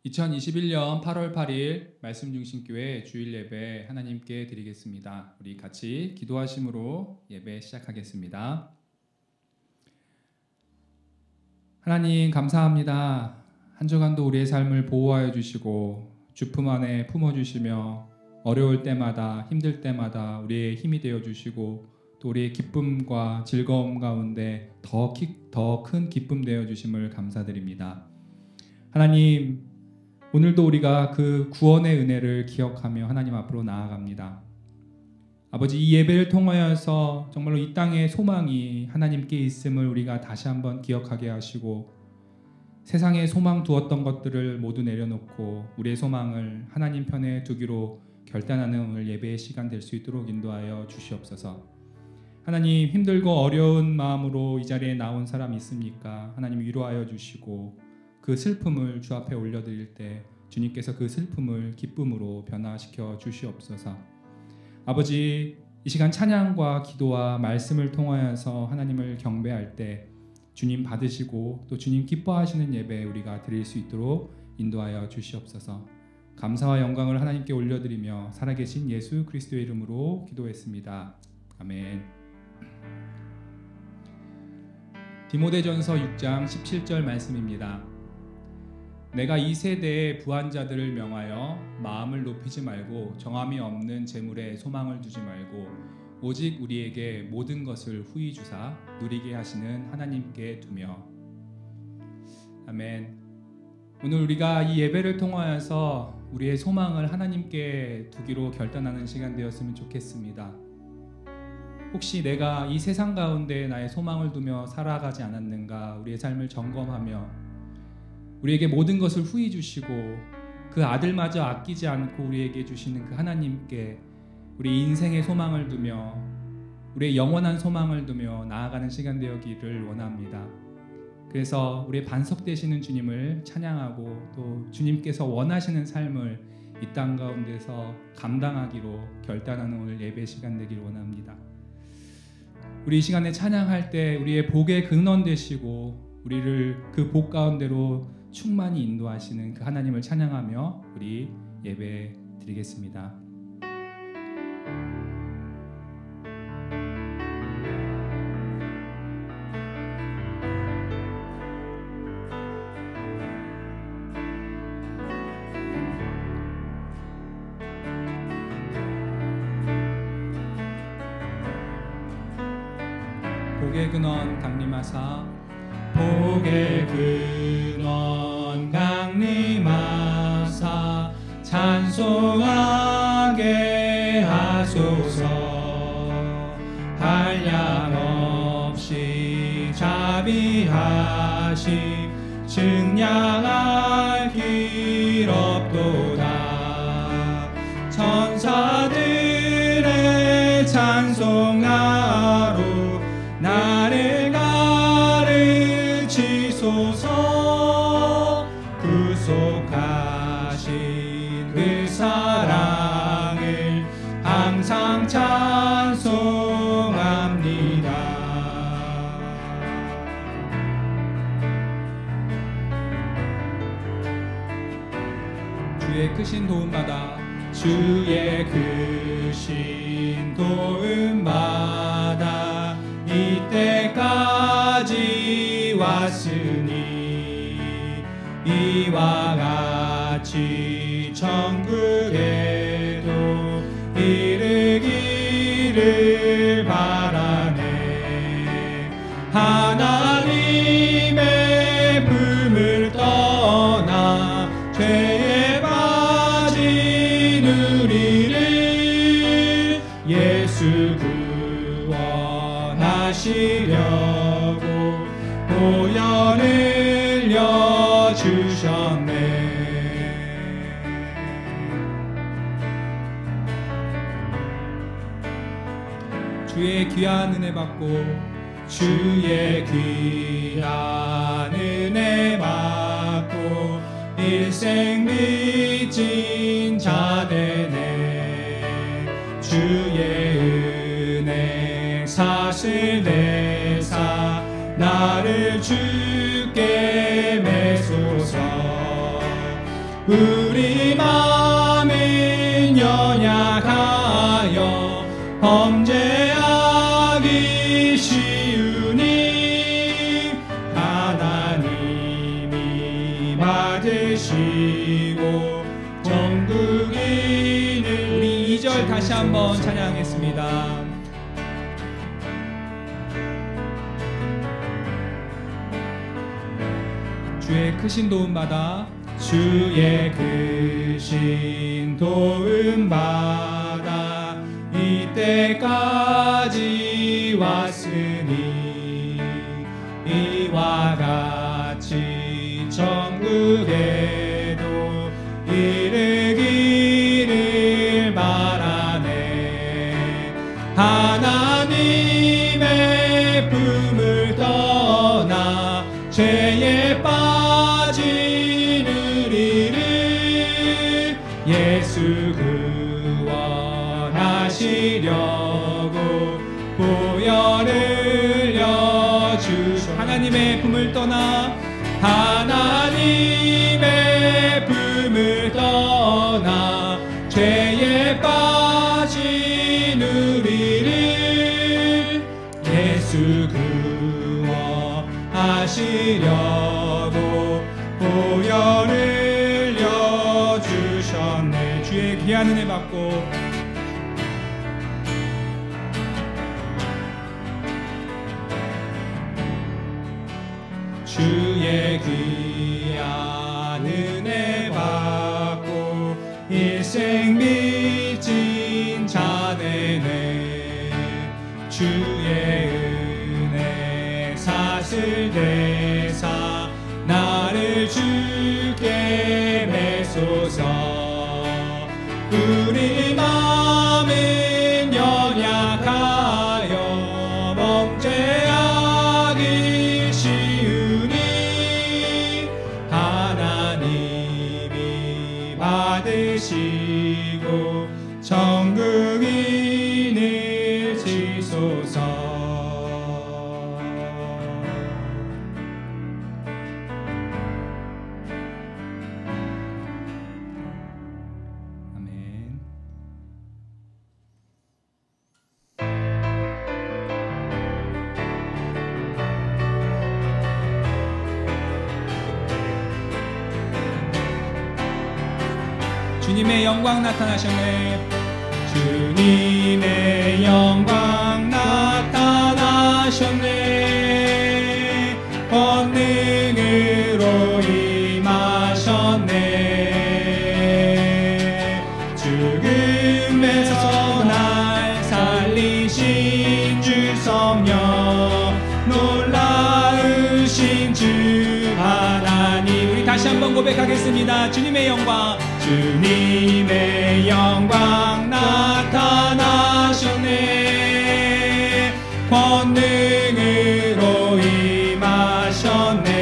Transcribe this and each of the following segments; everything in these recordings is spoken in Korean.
2021년 8월 8일 말씀중심교회 주일 예배 하나님께 드리겠습니다. 우리 같이 기도하심으로 예배 시작하겠습니다. 하나님 감사합니다. 한 주간도 우리의 삶을 보호하여 주시고 주품 안에 품어주시며 어려울 때마다 힘들 때마다 우리의 힘이 되어 주시고 또 우리의 기쁨과 즐거움 가운데 더 큰 기쁨 되어 주심을 감사드립니다. 하나님, 오늘도 우리가 그 구원의 은혜를 기억하며 하나님 앞으로 나아갑니다. 아버지, 이 예배를 통하여서 정말로 이 땅의 소망이 하나님께 있음을 우리가 다시 한번 기억하게 하시고 세상에 소망 두었던 것들을 모두 내려놓고 우리의 소망을 하나님 편에 두기로 결단하는 오늘 예배의 시간 될 수 있도록 인도하여 주시옵소서. 하나님, 힘들고 어려운 마음으로 이 자리에 나온 사람 있습니까? 하나님 위로하여 주시고 그 슬픔을 주 앞에 올려드릴 때 주님께서 그 슬픔을 기쁨으로 변화시켜 주시옵소서. 아버지, 이 시간 찬양과 기도와 말씀을 통하여서 하나님을 경배할 때 주님 받으시고 또 주님 기뻐하시는 예배 우리가 드릴 수 있도록 인도하여 주시옵소서. 감사와 영광을 하나님께 올려드리며 살아계신 예수 그리스도의 이름으로 기도했습니다. 아멘. 디모데전서 6장 17절 말씀입니다. 내가 이 세대의 부한자들을 명하여 마음을 높이지 말고 정함이 없는 재물에 소망을 두지 말고 오직 우리에게 모든 것을 후히 주사 누리게 하시는 하나님께 두며. 아멘. 오늘 우리가 이 예배를 통하여서 우리의 소망을 하나님께 두기로 결단하는 시간 되었으면 좋겠습니다. 혹시 내가 이 세상 가운데 나의 소망을 두며 살아가지 않았는가, 우리의 삶을 점검하며 우리에게 모든 것을 후히 주시고 그 아들마저 아끼지 않고 우리에게 주시는 그 하나님께 우리 인생의 소망을 두며 우리의 영원한 소망을 두며 나아가는 시간 되었기를 원합니다. 그래서 우리의 반석 되시는 주님을 찬양하고 또 주님께서 원하시는 삶을 이 땅 가운데서 감당하기로 결단하는 오늘 예배 시간 되기를 원합니다. 우리 이 시간에 찬양할 때 우리의 복의 근원 되시고 우리를 그 복 가운데로 충만히 인도하시는 그 하나님을 찬양하며 우리 예배 드리겠습니다. 복의 근원 강림하사 복의 근원 강림하사 찬송하게 하소서. 한량없이 자비하시 증량할 길 없도다. 천사들의 찬송하로 나를 가르치소서. 구속하신 그 사랑을 항상 찬송합니다. 주의 크신 도움받아 주의 크신 도움받아 이때까지 왔으니 이와 같이 천국에도 이르기를 바라네. 하나님의 품을 떠나 죄에 빠진 우리를 예수 구원하시려고 보혈을 흘려 주셨네. 주의 귀한 은혜 받고 주의 귀한 은혜 받고 일생 믿진 자 되네. 주의 은혜 사슬 내사 나를 주께 매소서. 우리 마음은 연약하여 범죄하기 쉬우니 하나님이 받으시고 천국인을. 우리 2절 다시 한번 찬양하겠습니다. 주의 크신 도움 받아, 주의 크신 도움 받아 이때까지 왔으니 이와 같이 천국에도 이르기를 바라네. 하나님의 품을 떠나 죄에 빠진 우리를 예수 구원하시려고 보혈을 흘려주셔. 하나님의 품을 떠나, 하나님의 품을 떠나 죄에 빠진 우리를 예수 구원하시려고 보혈을 흘려주셨네. 주의 귀한 은혜 받고 주의 귀한 은혜 받고 일생 빚진 자네네. 주의 은혜 사슬 대사 나를 주께 매소서. 우리 마음은 연약하여 범죄하기 쉬우니 하나님이 받으시고 천국인을 지소서. 주님의 영광 나타나셨네. 주님의 영광 나타나셨네. 권능으로 임하셨네. 죽음에서 날 살리신 주 성령, 놀라우신 주 하나님. 우리 다시 한번 고백하겠습니다. 주님의 영광, 주님의 영광 나타나셨네. 권능으로 임하셨네.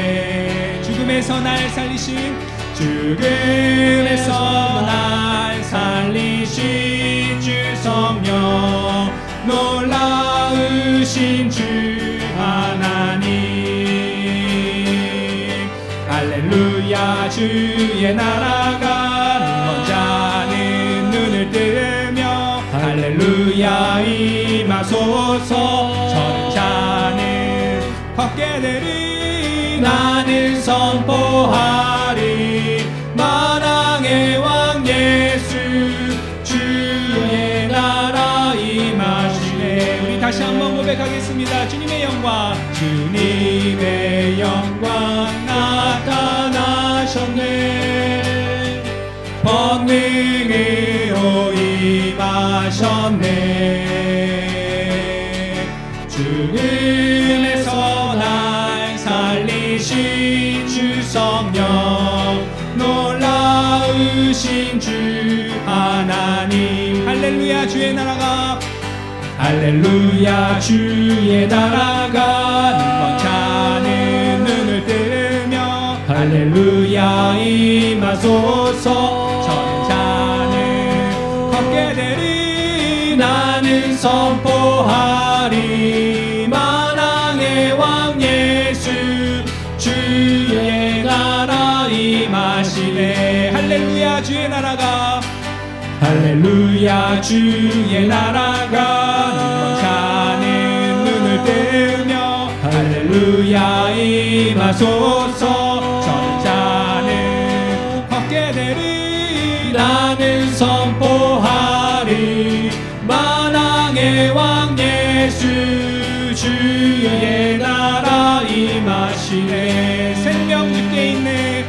죽음에서 날 살리신, 죽음에서 날 살리신 주 성령, 놀라우신 주 하나님. 할렐루야. 주의 나라가 할렐루야 임하소서. 저는 자는 걷게 되리. 나는 선포하리. 만왕의 왕 예수, 주의 나라 임하시네. 우리 다시 한번 고백하겠습니다. 주님의 영광, 주님의 영광 나타나셨네. 권능으로 임하셨네. 죽음에서 날 살리신 주 성령, 놀라우신 주 하나님. 할렐루야. 주의 나라가, 할렐루야. 주의 나라가 능력자는 눈을 뜨며 할렐루야 임하소서. 나는 선포하리. 만왕의 왕 예수, 주의 나라 임하시네. 할렐루야. 할렐루야 주의 나라가 할렐루야 주의 나라가 자는 눈을 뜨며 할렐루야 임하소서 저는 걷게 되리 나는 선포하리 만왕의 왕 예수 주의 나라 임하시네 생명 주께 있네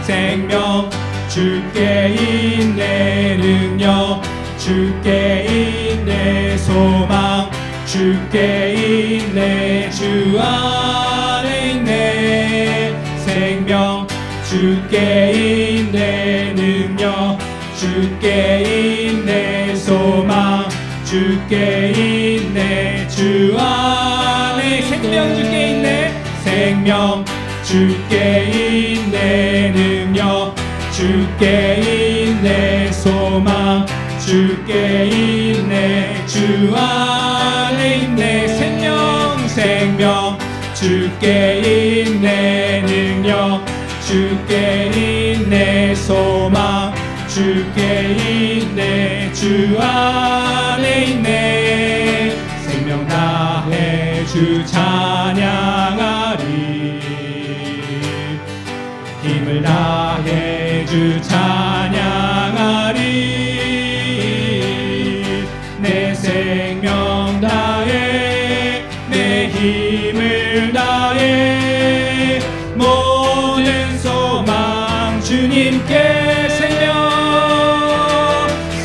생명 주께 있네 능력 주께 있네 소망 주께 있네 주 안에 있네 생명 주께 있네 능력 주께 있네 소망 주께 있네 주 안에 생명 주께 있네 생명 주께 있네 능력 주께 있네 소망 주께 있네 주 안에 있네 생명 주께 있네 능력 주께 있네 소망 주께 있네 주 안에 있네 생명 다해 주 찬양하리 힘을 다해 주 찬양하리 내 생명 다해 내 힘을 다해 모든 소망 주님께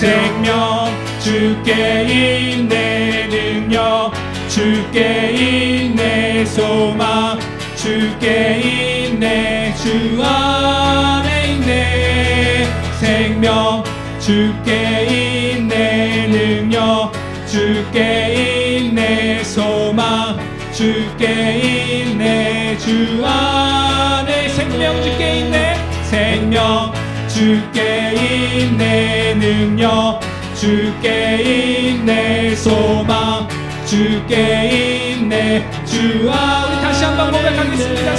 생명 주께 있네 능력 주께 있네 소망 주께 있네 주 안에 있네 생명 주께 있네 능력 주께 있네 소망 주께 있네 주 안에 생명 주께 있네 생명 주께 있네 능력 주께 있네 소망 주께 있네 주 아 우리 다시 한번 고백하겠습니다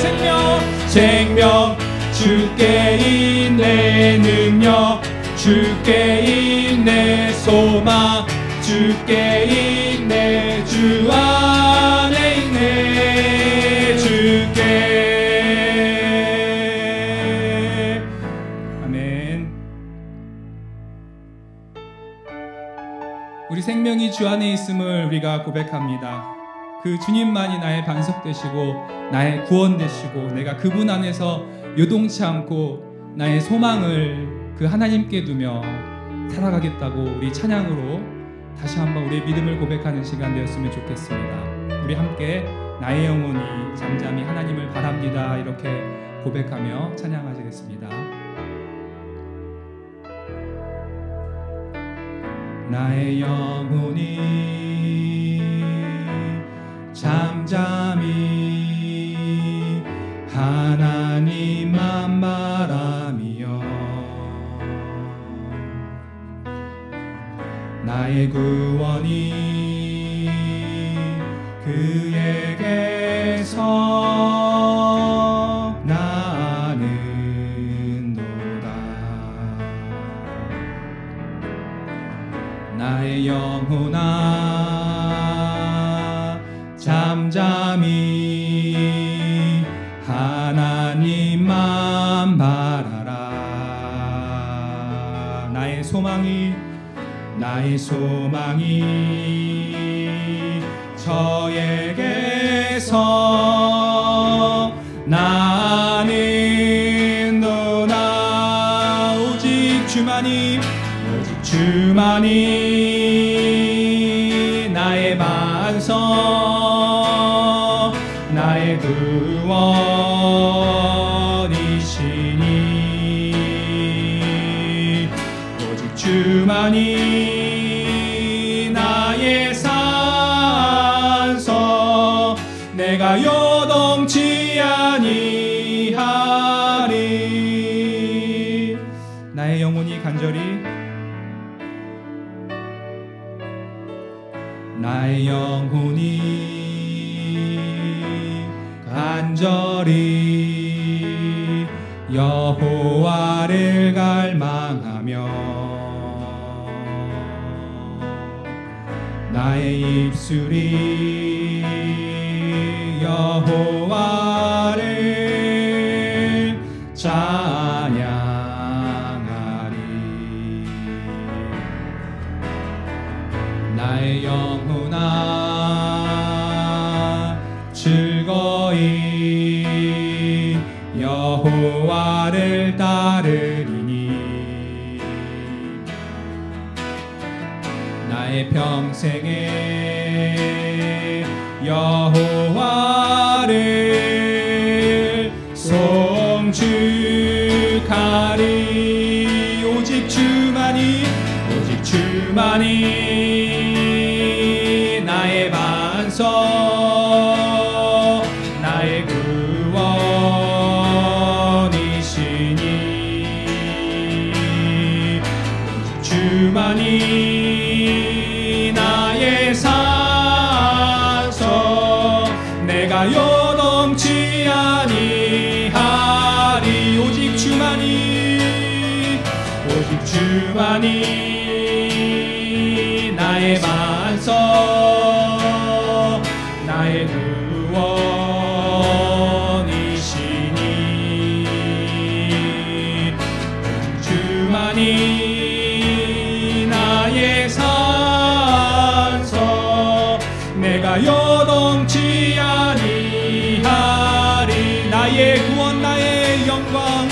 생명 주께 있네 능력 주께 있네 소망 주께 있네 주 안에 있네 주께 아멘. 우리 생명이 주 안에 있음을 우리가 고백합니다. 그 주님만이 나의 반석 되시고 나의 구원 되시고 내가 그분 안에서 요동치 않고 나의 소망을 그 하나님께 두며 살아가겠다고 우리 찬양으로 다시 한번 우리의 믿음을 고백하는 시간 되었으면 좋겠습니다. 우리 함께 나의 영혼이 잠잠히 하나님을 바랍니다 이렇게 고백하며 찬양하시겠습니다. 나의 영혼이 잠잠히 하나님만 바라며 나의 구원이 그에게서 나는도다 나의 영혼아 잠잠히 하나님만 바라라 나의 소망이 저에게서 나는도다 오직 주만이 나의 반석 나의 구원이시니 오직 주만이 나의 산석 내가 요동치 아니하리 나의 영혼이 간절히 여호와를 갈망하며 나의 입술이 여호와를 찬양하리. 나의 영혼아 즐거이 여호와를 따르리니 나의 평생에 여호와를 송축하리. 오직 주만이 나의 반석 나의 구원이시니 오직 주만이 나의 산소 내가 요동치 아니하리. 오직 주만이 나의 반석 나의 구원이시니 주만이 나의 산소 내가 요동치 아니하리. 나의 구원 나의 영광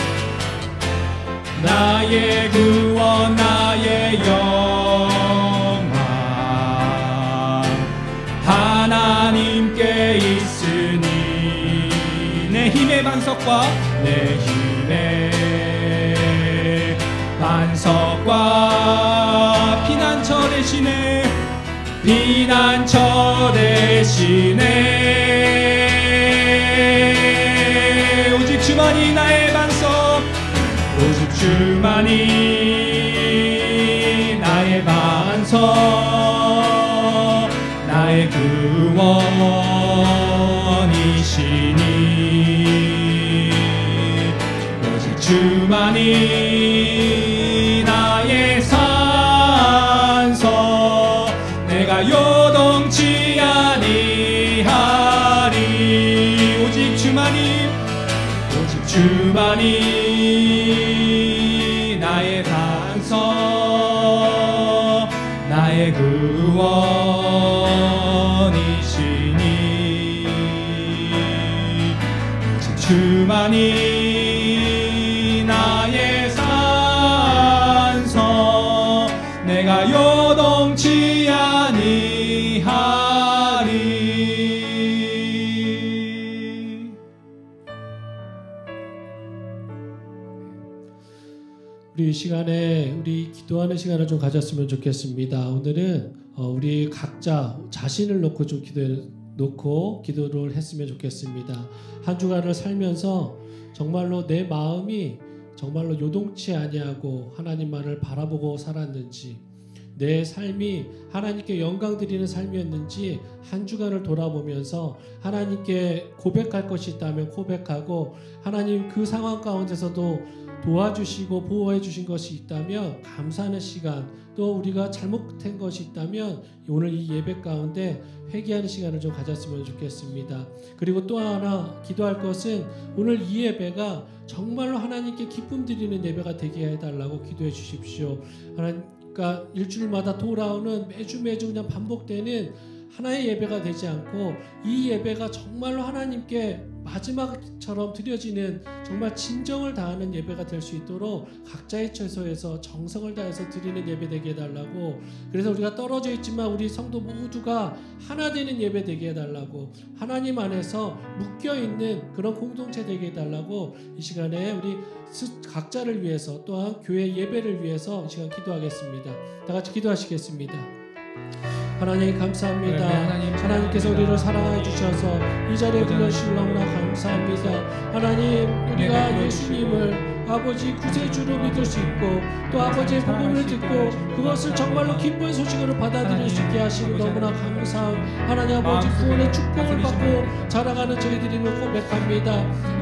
나의 구원 나의 영광 하나님께 있으니 내 힘의 반석과 내 힘의 반석과 피난처 대신에 오직 주만이 나의 반석 오직 주만이 나의 반석 나의 구원이시니 오직 주만이 나의 산소 내가 요동치 아니하리. 오직 주만이 나의 반석 나의 구원이시니 오직 주만이 나의 산소 내가 요동치 아니하리. 우리 이 시간에 우리 기도하는 시간을 좀 가졌으면 좋겠습니다. 오늘은 우리 각자 자신을 놓고 좀 기도를 했으면 좋겠습니다. 한 주간을 살면서 정말로 내 마음이 정말로 요동치 아니하고 하나님만을 바라보고 살았는지, 내 삶이 하나님께 영광 드리는 삶이었는지 한 주간을 돌아보면서 하나님께 고백할 것이 있다면 고백하고, 하나님 그 상황 가운데서도 도와주시고 보호해 주신 것이 있다면 감사하는 시간, 또 우리가 잘못된 것이 있다면 오늘 이 예배 가운데 회개하는 시간을 좀 가졌으면 좋겠습니다. 그리고 또 하나 기도할 것은 오늘 이 예배가 정말로 하나님께 기쁨 드리는 예배가 되게 해달라고 기도해 주십시오. 그러니까 일주일마다 돌아오는 매주 그냥 반복되는 하나의 예배가 되지 않고 이 예배가 정말로 하나님께 마지막처럼 드려지는 정말 진정을 다하는 예배가 될 수 있도록 각자의 처소에서 정성을 다해서 드리는 예배 되게 해달라고, 그래서 우리가 떨어져 있지만 우리 성도 모두가 하나 되는 예배 되게 해달라고, 하나님 안에서 묶여있는 그런 공동체 되게 해달라고 이 시간에 우리 각자를 위해서 또한 교회 예배를 위해서 이 시간 기도하겠습니다. 다 같이 기도하시겠습니다. 하나님 감사합니다. 하나님께서 우리를 사랑해 주셔서 이 자리에 불러주시면 너무나 감사합니다. 하나님, 우리가 예수님을 아버지 구세주로 믿을 수 있고 또 아버지의 복음을 듣고 그것을 정말로 기쁜 소식으로 받아들일 수 있게 하시고 너무나 감사한 하나님 아버지 구원의 축복을 받고 자라가는 저희들임을 고백합니다.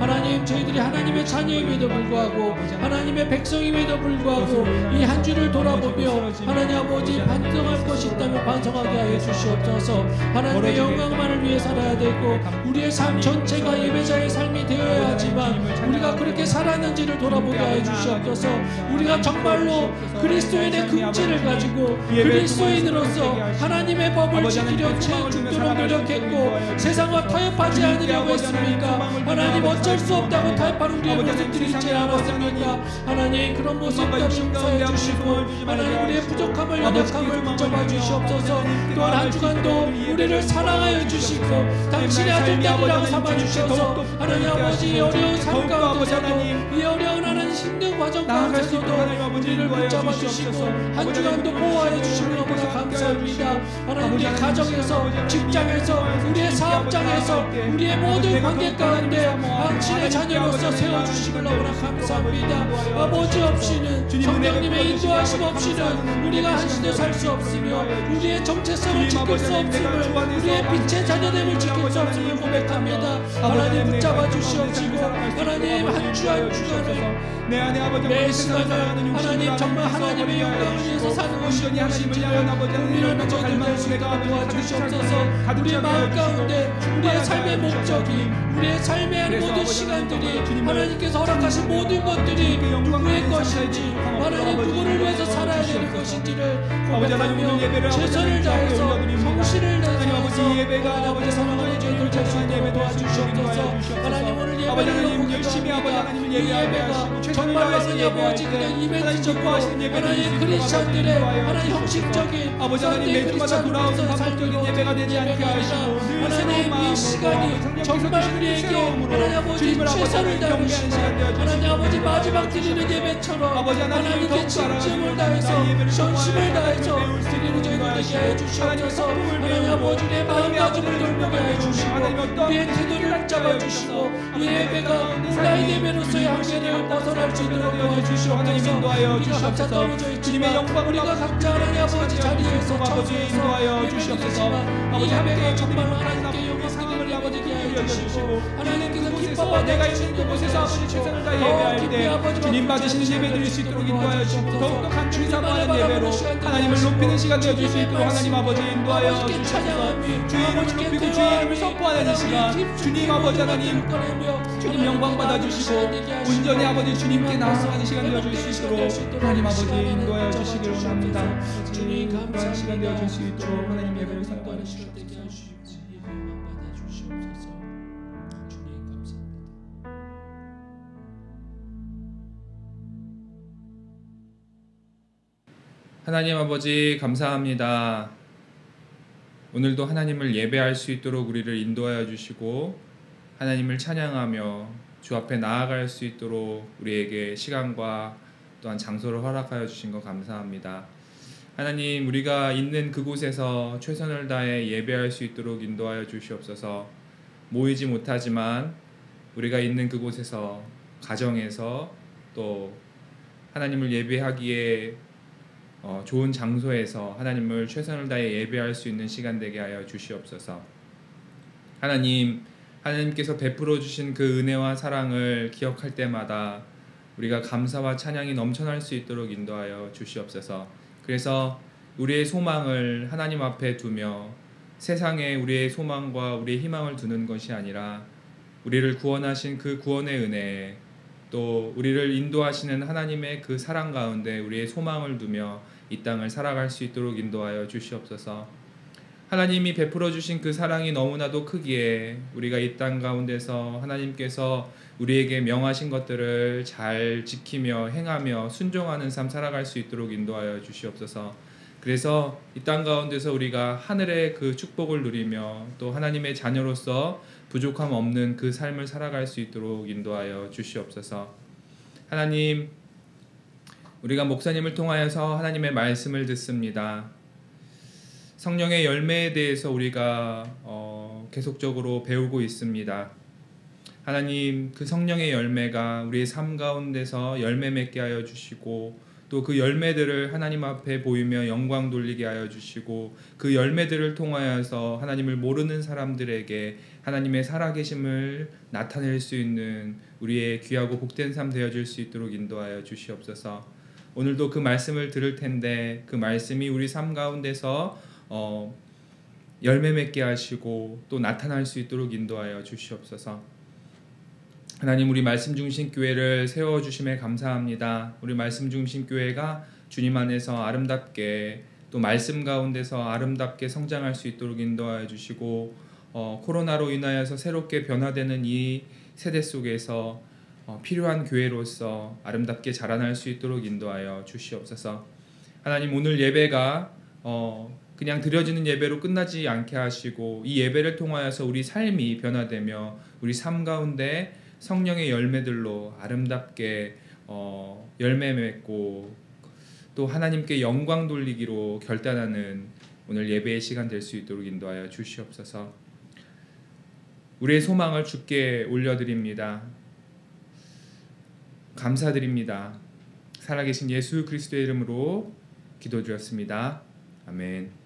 하나님, 저희들이 하나님의 자녀임에도 불구하고 하나님의 백성임에도 불구하고 이 한 주를 돌아보며 하나님 아버지 반성할 것이 있다면 반성하게 하여 주시옵소서. 하나님의 영광만을 위해 살아야 되고 우리의 삶 전체가 예배자의 삶이 되어야 하지만 우리가 그렇게 살았는지를 돌아보게 하여 주시옵소서. 우리가 정말로 그리스도인의 긍지를 가지고 그리스도인으로서 하나님의 법을 지키려 죽도록 노력했고 세상과 타협하지 않으려고 했습니까? 하나님, 어쩔 수 없다고 타협하는 우리의 모습들이 있지 않았습니까? 하나님, 그런 모습들을 용서해 주시고 하나님, 우리의 부족함을 연약함을 붙잡아 주시옵소서. 또한 한 주간도 우리를 사랑하여 주시고 당신의 아들들이라고 삼아 주셔서 하나님 아버지, 이 어려운 삶 가운데서도 이 어려운 하나님 힘든 과정 가운데서도 우리를 붙잡아 주시고 한 주간도 보호하여 주시고 너무나 감사합니다. 하나님, 우리의 가정에서, 직장에서, 우리의 사업장에서, 우리의 모든 관계 가운데 당신의 자녀로서 세워주시길 너무나 감사합니다. 아버지 없이는, 성령님의 인도하심 없이는 우리가 한시도 살 수 없으며 우리의 정체성을 지킬 수 없음을, 우리의 빛의 자녀됨을 지킬 수 없음을 고백합니다. 하나님, 붙잡아 주시옵시고 하나님, 한 주 한 주간을 매 시간을 하나님 정말 하나님의 영광을 위해서 사는 것이 무엇인지를 고민하는 저희들 될 수 있도록 도와주시옵소서. 우리의 마음 가운데 우리의 삶의 목적이, 우리의 삶의 모든 시간들이, 하나님께서 허락하신 모든 것들이 누구의 것인지, 하나님 누구를 위해서 살아야 되는 것인지를 고백하며 최선을 다해서 성실을 다해서 아버지 사랑하는 저희들 될 수 있도록 도와주시옵소서. 하나님, 오늘 예배를 놓고 기도합니다. 이 예배가 정말로 하나님 아버지 그냥 이벤트적으로 하나님 크리스찬들의 하나님 형식적인 하나님 매주마다 돌아오는 삶적인 예배가 되지 않게 하시고 하나님, 이 시간이 정말 우리에게 하나님 아버지 최선을 다하시고 하나님 아버지 마지막 드리는 예배처럼 하나님께 진심을 다해서 전심을 다해서 드리는 저희들 되게 하여 주시옵소서. 하나님 아버지, 우리의 마음가짐을 돌보게 하여 주시고 우리의 태도를 붙잡아 주시고 이 예배가 온라인 예배로서의 한계를 벗어날 수 있도록 도와주시옵소서. 우리가 각자 떨어져 있지만 우리가 각자 하나님 아버지 자리에서 처소에서 예배드리지만 이 예배가 정말 하나님께 영광을 아버지께 하여 주시고 하나님께서 기뻐 내가 있는 그곳에서 아버지 최선을 다해 예배할 때 주님 받으시는 예배 드릴 수 있도록 인도하여 주시고 더욱더 간절히 사모하는 예배로 하나님을 높이는 시간 되어줄 수 있도록 하나님 아버지 인도하여 주시옵소서. 주의 이름을 높이고 주의 이름을 선포하는 이 시간 주님 아버지 하나님, 주님 영광 받아주시고 온전히 아버지 주님께 나아가는 시간 되어줄 수 있도록 하나님 아버지 인도하여 주시기를 원합니다. 주님 감사한 시간 되어줄 수 있도록 하나님 예배를 선포하는 시간 되게 하시옵소서. 예배만 받아주시옵소서. 주님 감사합니다. 하나님 아버지 감사합니다. 오늘도 하나님을 예배할 수 있도록 우리를 인도하여 주시고 하나님을 찬양하며 주 앞에 나아갈 수 있도록 우리에게 시간과 또한 장소를 허락하여 주신 것 감사합니다. 하나님, 우리가 있는 그곳에서 최선을 다해 예배할 수 있도록 인도하여 주시옵소서. 모이지 못하지만 우리가 있는 그곳에서, 가정에서, 또 하나님을 예배하기에 좋은 장소에서 하나님을 최선을 다해 예배할 수 있는 시간 되게 하여 주시옵소서. 하나님께서 베풀어 주신 그 은혜와 사랑을 기억할 때마다 우리가 감사와 찬양이 넘쳐날 수 있도록 인도하여 주시옵소서. 그래서 우리의 소망을 하나님 앞에 두며 세상에 우리의 소망과 우리의 희망을 두는 것이 아니라 우리를 구원하신 그 구원의 은혜에, 또 우리를 인도하시는 하나님의 그 사랑 가운데 우리의 소망을 두며 이 땅을 살아갈 수 있도록 인도하여 주시옵소서. 하나님이 베풀어 주신 그 사랑이 너무나도 크기에 우리가 이 땅 가운데서 하나님께서 우리에게 명하신 것들을 잘 지키며 행하며 순종하는 삶 살아갈 수 있도록 인도하여 주시옵소서. 그래서 이 땅 가운데서 우리가 하늘의 그 축복을 누리며 또 하나님의 자녀로서 부족함 없는 그 삶을 살아갈 수 있도록 인도하여 주시옵소서. 하나님, 우리가 목사님을 통하여서 하나님의 말씀을 듣습니다. 성령의 열매에 대해서 우리가 계속적으로 배우고 있습니다. 하나님, 그 성령의 열매가 우리의 삶 가운데서 열매 맺게 하여 주시고, 또 그 열매들을 하나님 앞에 보이며 영광 돌리게 하여 주시고, 그 열매들을 통하여서 하나님을 모르는 사람들에게 하나님의 살아계심을 나타낼 수 있는 우리의 귀하고 복된 삶 되어질 수 있도록 인도하여 주시옵소서. 오늘도 그 말씀을 들을 텐데 그 말씀이 우리 삶 가운데서 열매 맺게 하시고 또 나타날 수 있도록 인도하여 주시옵소서. 하나님, 우리 말씀 중심 교회를 세워주심에 감사합니다. 우리 말씀 중심 교회가 주님 안에서 아름답게, 또 말씀 가운데서 아름답게 성장할 수 있도록 인도하여 주시고, 코로나로 인하여서 새롭게 변화되는 이 세대 속에서 필요한 교회로서 아름답게 자라날 수 있도록 인도하여 주시옵소서. 하나님, 오늘 예배가 그냥 드려지는 예배로 끝나지 않게 하시고, 이 예배를 통하여서 우리 삶이 변화되며 우리 삶 가운데 성령의 열매들로 아름답게 열매 맺고 또 하나님께 영광 돌리기로 결단하는 오늘 예배의 시간 될 수 있도록 인도하여 주시옵소서. 우리의 소망을 주께 올려드립니다. 감사드립니다. 살아계신 예수 그리스도의 이름으로 기도드렸습니다. 아멘.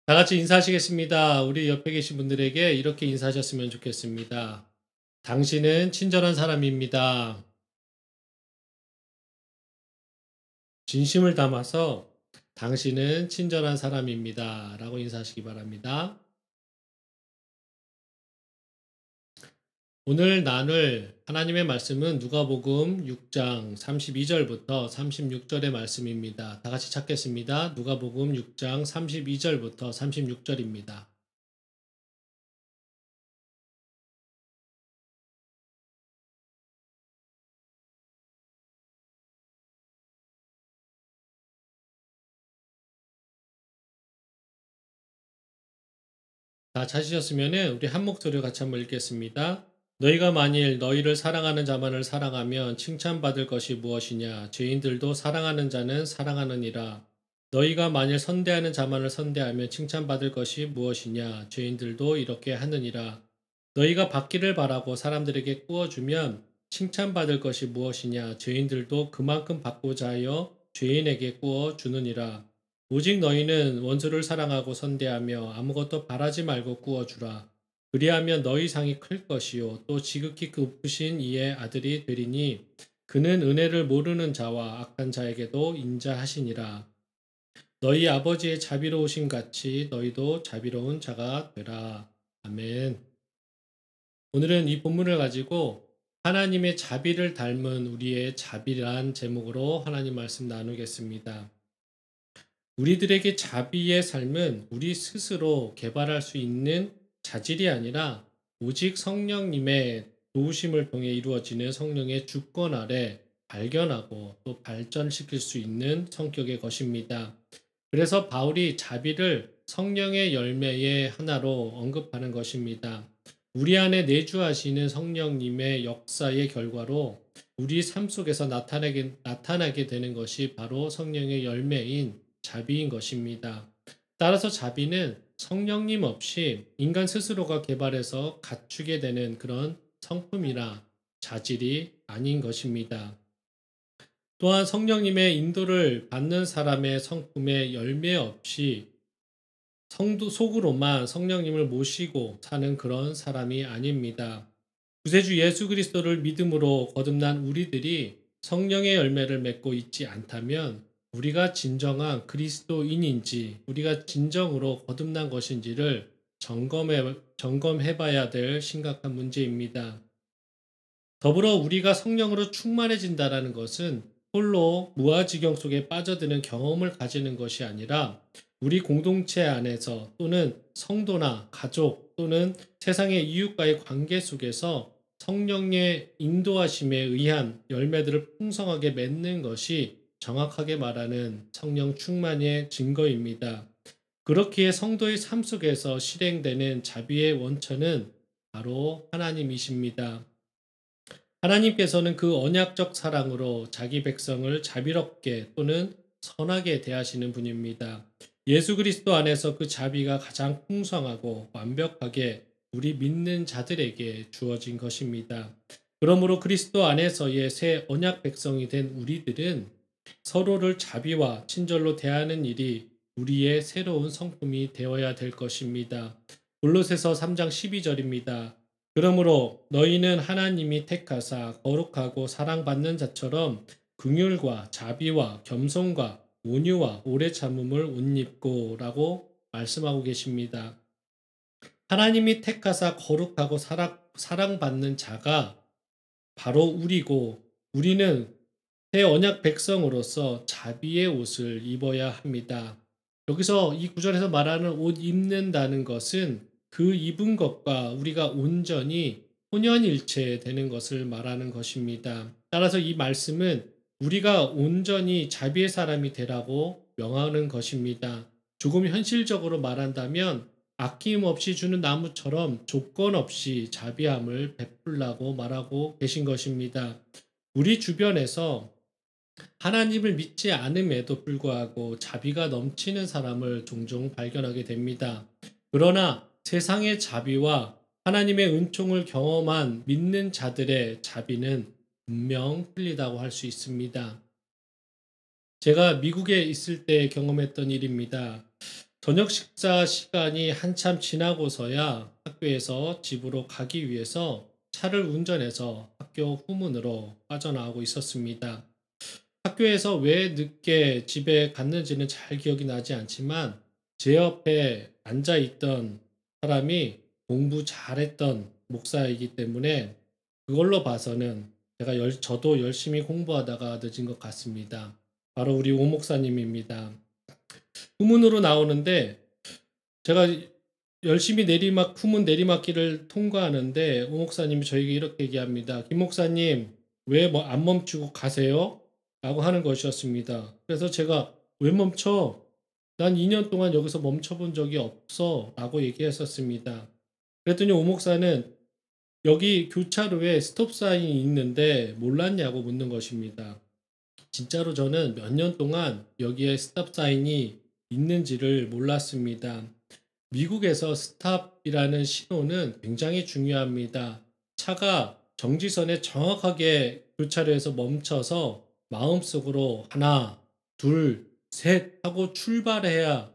다 같이 인사하시겠습니다. 우리 옆에 계신 분들에게 이렇게 인사하셨으면 좋겠습니다. 당신은 친절한 사람입니다. 진심을 담아서 당신은 친절한 사람입니다. 라고 인사하시기 바랍니다. 오늘 나눌 하나님의 말씀은 누가복음 6장 32절부터 36절의 말씀입니다. 다 같이 찾겠습니다. 누가복음 6장 32절부터 36절입니다. 다 찾으셨으면 우리 한 목소리로 같이 한번 읽겠습니다. 너희가 만일 너희를 사랑하는 자만을 사랑하면 칭찬받을 것이 무엇이냐? 죄인들도 사랑하는 자는 사랑하느니라. 너희가 만일 선대하는 자만을 선대하면 칭찬받을 것이 무엇이냐? 죄인들도 이렇게 하느니라. 너희가 받기를 바라고 사람들에게 구워주면 칭찬받을 것이 무엇이냐? 죄인들도 그만큼 받고자 하여 죄인에게 구워주느니라. 오직 너희는 원수를 사랑하고 선대하며 아무것도 바라지 말고 구워주라. 그리하면 너희 상이 클 것이요 또 지극히 높으신 이의 아들이 되리니 그는 은혜를 모르는 자와 악한 자에게도 인자하시니라. 너희 아버지의 자비로우심 같이 너희도 자비로운 자가 되라. 아멘. 오늘은 이 본문을 가지고 하나님의 자비를 닮은 우리의 자비란 제목으로 하나님 말씀 나누겠습니다. 우리들에게 자비의 삶은 우리 스스로 개발할 수 있는 자질이 아니라 오직 성령님의 도우심을 통해 이루어지는 성령의 주권 아래 발견하고 또 발전시킬 수 있는 성격의 것입니다. 그래서 바울이 자비를 성령의 열매의 하나로 언급하는 것입니다. 우리 안에 내주하시는 성령님의 역사의 결과로 우리 삶 속에서 나타나게 되는 것이 바로 성령의 열매인 자비인 것입니다. 따라서 자비는 성령님 없이 인간 스스로가 개발해서 갖추게 되는 그런 성품이나 자질이 아닌 것입니다. 또한 성령님의 인도를 받는 사람의 성품의 열매 없이 속으로만 성령님을 모시고 사는 그런 사람이 아닙니다. 구세주 예수 그리스도를 믿음으로 거듭난 우리들이 성령의 열매를 맺고 있지 않다면 우리가 진정한 그리스도인인지 우리가 진정으로 거듭난 것인지를 점검해 봐야 될 심각한 문제입니다. 더불어 우리가 성령으로 충만해진다는 것은 홀로 무아지경 속에 빠져드는 경험을 가지는 것이 아니라 우리 공동체 안에서 또는 성도나 가족 또는 세상의 이웃과의 관계 속에서 성령의 인도하심에 의한 열매들을 풍성하게 맺는 것이 정확하게 말하는 성령 충만의 증거입니다. 그렇기에 성도의 삶 속에서 실행되는 자비의 원천은 바로 하나님이십니다. 하나님께서는 그 언약적 사랑으로 자기 백성을 자비롭게 또는 선하게 대하시는 분입니다. 예수 그리스도 안에서 그 자비가 가장 풍성하고 완벽하게 우리 믿는 자들에게 주어진 것입니다. 그러므로 그리스도 안에서의 새 언약 백성이 된 우리들은 서로를 자비와 친절로 대하는 일이 우리의 새로운 성품이 되어야 될 것입니다. 골로새서 3장 12절입니다. 그러므로 너희는 하나님이 택하사 거룩하고 사랑받는 자처럼 긍휼과 자비와 겸손과 온유와 오래 참음을 옷 입고 라고 말씀하고 계십니다. 하나님이 택하사 거룩하고 사랑받는 자가 바로 우리고 우리는 새 언약 백성으로서 자비의 옷을 입어야 합니다. 여기서 이 구절에서 말하는 옷 입는다는 것은 그 입은 것과 우리가 온전히 혼연일체 되는 것을 말하는 것입니다. 따라서 이 말씀은 우리가 온전히 자비의 사람이 되라고 명하는 것입니다. 조금 현실적으로 말한다면 아낌없이 주는 나무처럼 조건 없이 자비함을 베풀라고 말하고 계신 것입니다. 우리 주변에서 하나님을 믿지 않음에도 불구하고 자비가 넘치는 사람을 종종 발견하게 됩니다. 그러나 세상의 자비와 하나님의 은총을 경험한 믿는 자들의 자비는 분명 틀리다고 할 수 있습니다. 제가 미국에 있을 때 경험했던 일입니다. 저녁 식사 시간이 한참 지나고서야 학교에서 집으로 가기 위해서 차를 운전해서 학교 후문으로 빠져나오고 있었습니다. 학교에서 왜 늦게 집에 갔는지는 잘 기억이 나지 않지만 제 옆에 앉아 있던 사람이 공부 잘했던 목사이기 때문에 그걸로 봐서는 저도 열심히 공부하다가 늦은 것 같습니다. 바로 우리 오 목사님입니다. 후문으로 나오는데 제가 열심히 후문 내리막길을 통과하는데 오 목사님이 저에게 이렇게 얘기합니다. 김 목사님 왜 안 멈추고 가세요? 라고 하는 것이었습니다. 그래서 제가 왜 멈춰? 난 2년 동안 여기서 멈춰본 적이 없어 라고 얘기했었습니다. 그랬더니 오 목사는 여기 교차로에 스톱사인이 있는데 몰랐냐고 묻는 것입니다. 진짜로 저는 몇 년 동안 여기에 스톱사인이 있는지를 몰랐습니다. 미국에서 스탑이라는 신호는 굉장히 중요합니다. 차가 정지선에 정확하게 교차로에서 멈춰서 마음속으로 하나, 둘, 셋 하고 출발해야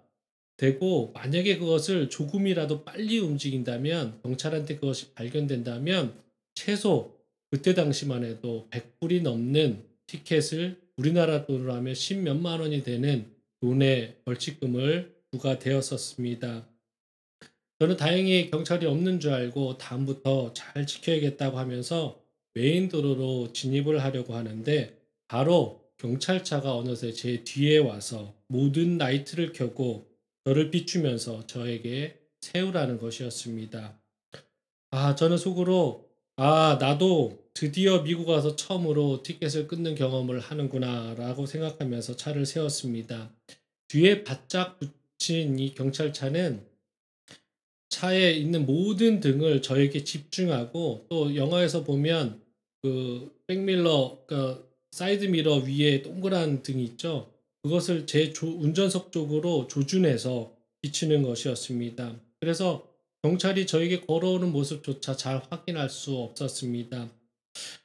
되고 만약에 그것을 조금이라도 빨리 움직인다면 경찰한테 그것이 발견된다면 최소 그때 당시만 해도 100불이 넘는 티켓을 우리나라 돈으로 하면 10몇만 원이 되는 돈의 벌칙금을 부과되었었습니다. 저는 다행히 경찰이 없는 줄 알고 다음부터 잘 지켜야겠다고 하면서 메인 도로로 진입을 하려고 하는데 바로 경찰차가 어느새 제 뒤에 와서 모든 라이트를 켜고 저를 비추면서 저에게 세우라는 것이었습니다. 저는 속으로 나도 드디어 미국 와서 처음으로 티켓을 끊는 경험을 하는구나 라고 생각하면서 차를 세웠습니다. 뒤에 바짝 붙인 이 경찰차는 차에 있는 모든 등을 저에게 집중하고 또 영화에서 보면 그 백밀러, 사이드 미러 위에 동그란 등이 있죠. 그것을 제 운전석 쪽으로 조준해서 비추는 것이었습니다. 그래서 경찰이 저에게 걸어오는 모습조차 잘 확인할 수 없었습니다.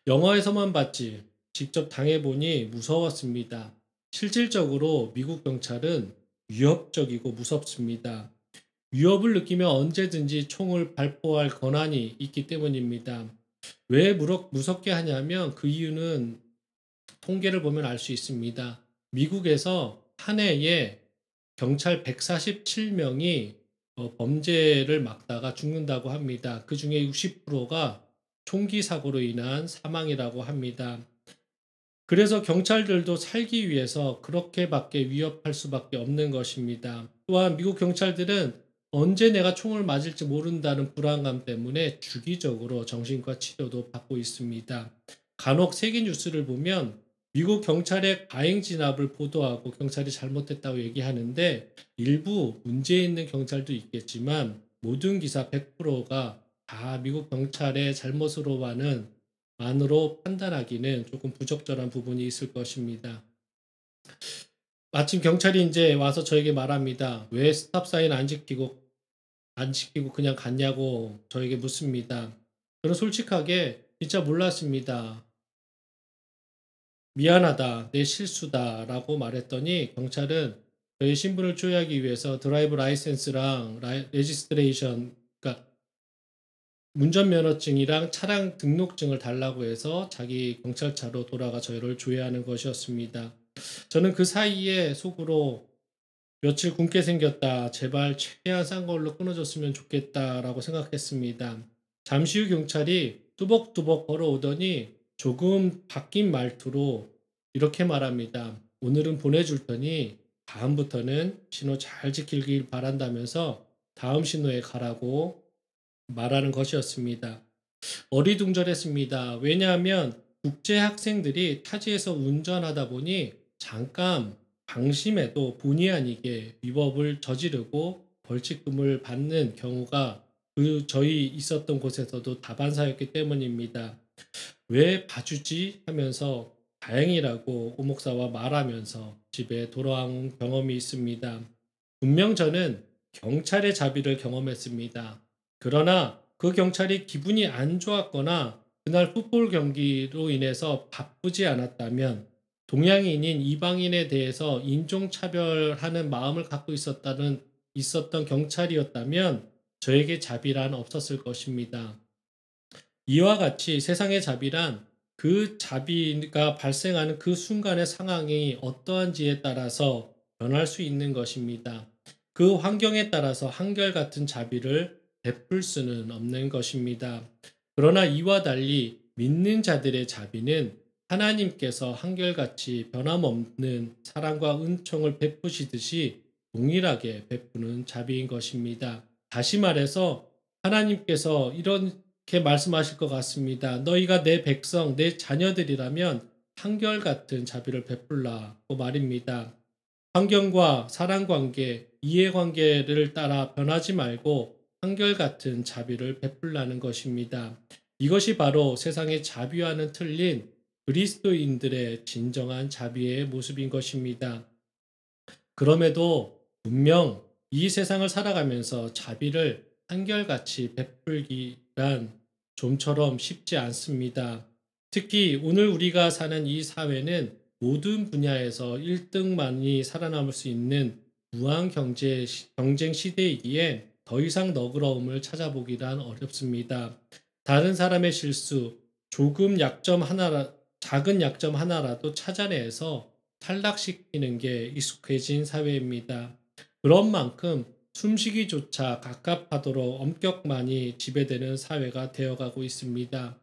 영화에서만 봤지 직접 당해보니 무서웠습니다. 실질적으로 미국 경찰은 위협적이고 무섭습니다. 위협을 느끼면 언제든지 총을 발포할 권한이 있기 때문입니다. 왜 무섭게 하냐면 그 이유는 통계를 보면 알 수 있습니다. 미국에서 한 해에 경찰 147명이 범죄를 막다가 죽는다고 합니다. 그 중에 60%가 총기 사고로 인한 사망이라고 합니다. 그래서 경찰들도 살기 위해서 그렇게밖에 위협할 수밖에 없는 것입니다. 또한 미국 경찰들은 언제 내가 총을 맞을지 모른다는 불안감 때문에 주기적으로 정신과 치료도 받고 있습니다. 간혹 세계 뉴스를 보면 미국 경찰의 가행 진압을 보도하고 경찰이 잘못했다고 얘기하는데 일부 문제 있는 경찰도 있겠지만 모든 기사 100%가 다 미국 경찰의 만으로 판단하기는 조금 부적절한 부분이 있을 것입니다. 마침 경찰이 이제 와서 저에게 말합니다. 왜 스탑 사인 안 지키고 그냥 갔냐고 저에게 묻습니다. 저는 솔직하게 진짜 몰랐습니다. 미안하다, 내 실수다라고 말했더니 경찰은 저희 신분을 조회하기 위해서 드라이브 라이센스랑 레지스트레이션, 그러니까 운전면허증이랑 차량 등록증을 달라고 해서 자기 경찰차로 돌아가 저희를 조회하는 것이었습니다. 저는 그 사이에 속으로 며칠 굶게 생겼다. 제발 최대한 싼 걸로 끊어줬으면 좋겠다라고 생각했습니다. 잠시 후 경찰이 뚜벅뚜벅 걸어오더니 조금 바뀐 말투로 이렇게 말합니다. 오늘은 보내줄 테니 다음부터는 신호 잘 지키길 바란다면서 다음 신호에 가라고 말하는 것이었습니다. 어리둥절했습니다. 왜냐하면 국제 학생들이 타지에서 운전하다 보니 잠깐 방심해도 본의 아니게 위법을 저지르고 벌칙금을 받는 경우가 저희 있었던 곳에서도 다반사였기 때문입니다. 왜 봐주지 하면서 다행이라고 오목사와 말하면서 집에 돌아온 경험이 있습니다. 분명 저는 경찰의 자비를 경험했습니다. 그러나 그 경찰이 기분이 안 좋았거나 그날 풋볼 경기로 인해서 바쁘지 않았다면 동양인인 이방인에 대해서 인종차별하는 마음을 갖고 있었던 경찰이었다면 저에게 자비란 없었을 것입니다. 이와 같이 세상의 자비란 그 자비가 발생하는 그 순간의 상황이 어떠한지에 따라서 변할 수 있는 것입니다. 그 환경에 따라서 한결같은 자비를 베풀 수는 없는 것입니다. 그러나 이와 달리 믿는 자들의 자비는 하나님께서 한결같이 변함없는 사랑과 은총을 베푸시듯이 동일하게 베푸는 자비인 것입니다. 다시 말해서 하나님께서 이렇게 말씀하실 것 같습니다. 너희가 내 백성, 내 자녀들이라면 한결같은 자비를 베풀라고 말입니다. 환경과 사랑관계, 이해관계를 따라 변하지 말고 한결같은 자비를 베풀라는 것입니다. 이것이 바로 세상의 자비와는 틀린 그리스도인들의 진정한 자비의 모습인 것입니다. 그럼에도 분명 이 세상을 살아가면서 자비를 한결같이 베풀기란 좀처럼 쉽지 않습니다. 특히 오늘 우리가 사는 이 사회는 모든 분야에서 1등만이 살아남을 수 있는 무한 경쟁 시대이기에 더 이상 너그러움을 찾아보기란 어렵습니다. 다른 사람의 실수, 작은 약점 하나라도 찾아내서 탈락시키는 게 익숙해진 사회입니다. 그런 만큼 숨쉬기조차 갑갑하도록 엄격만이 지배되는 사회가 되어가고 있습니다.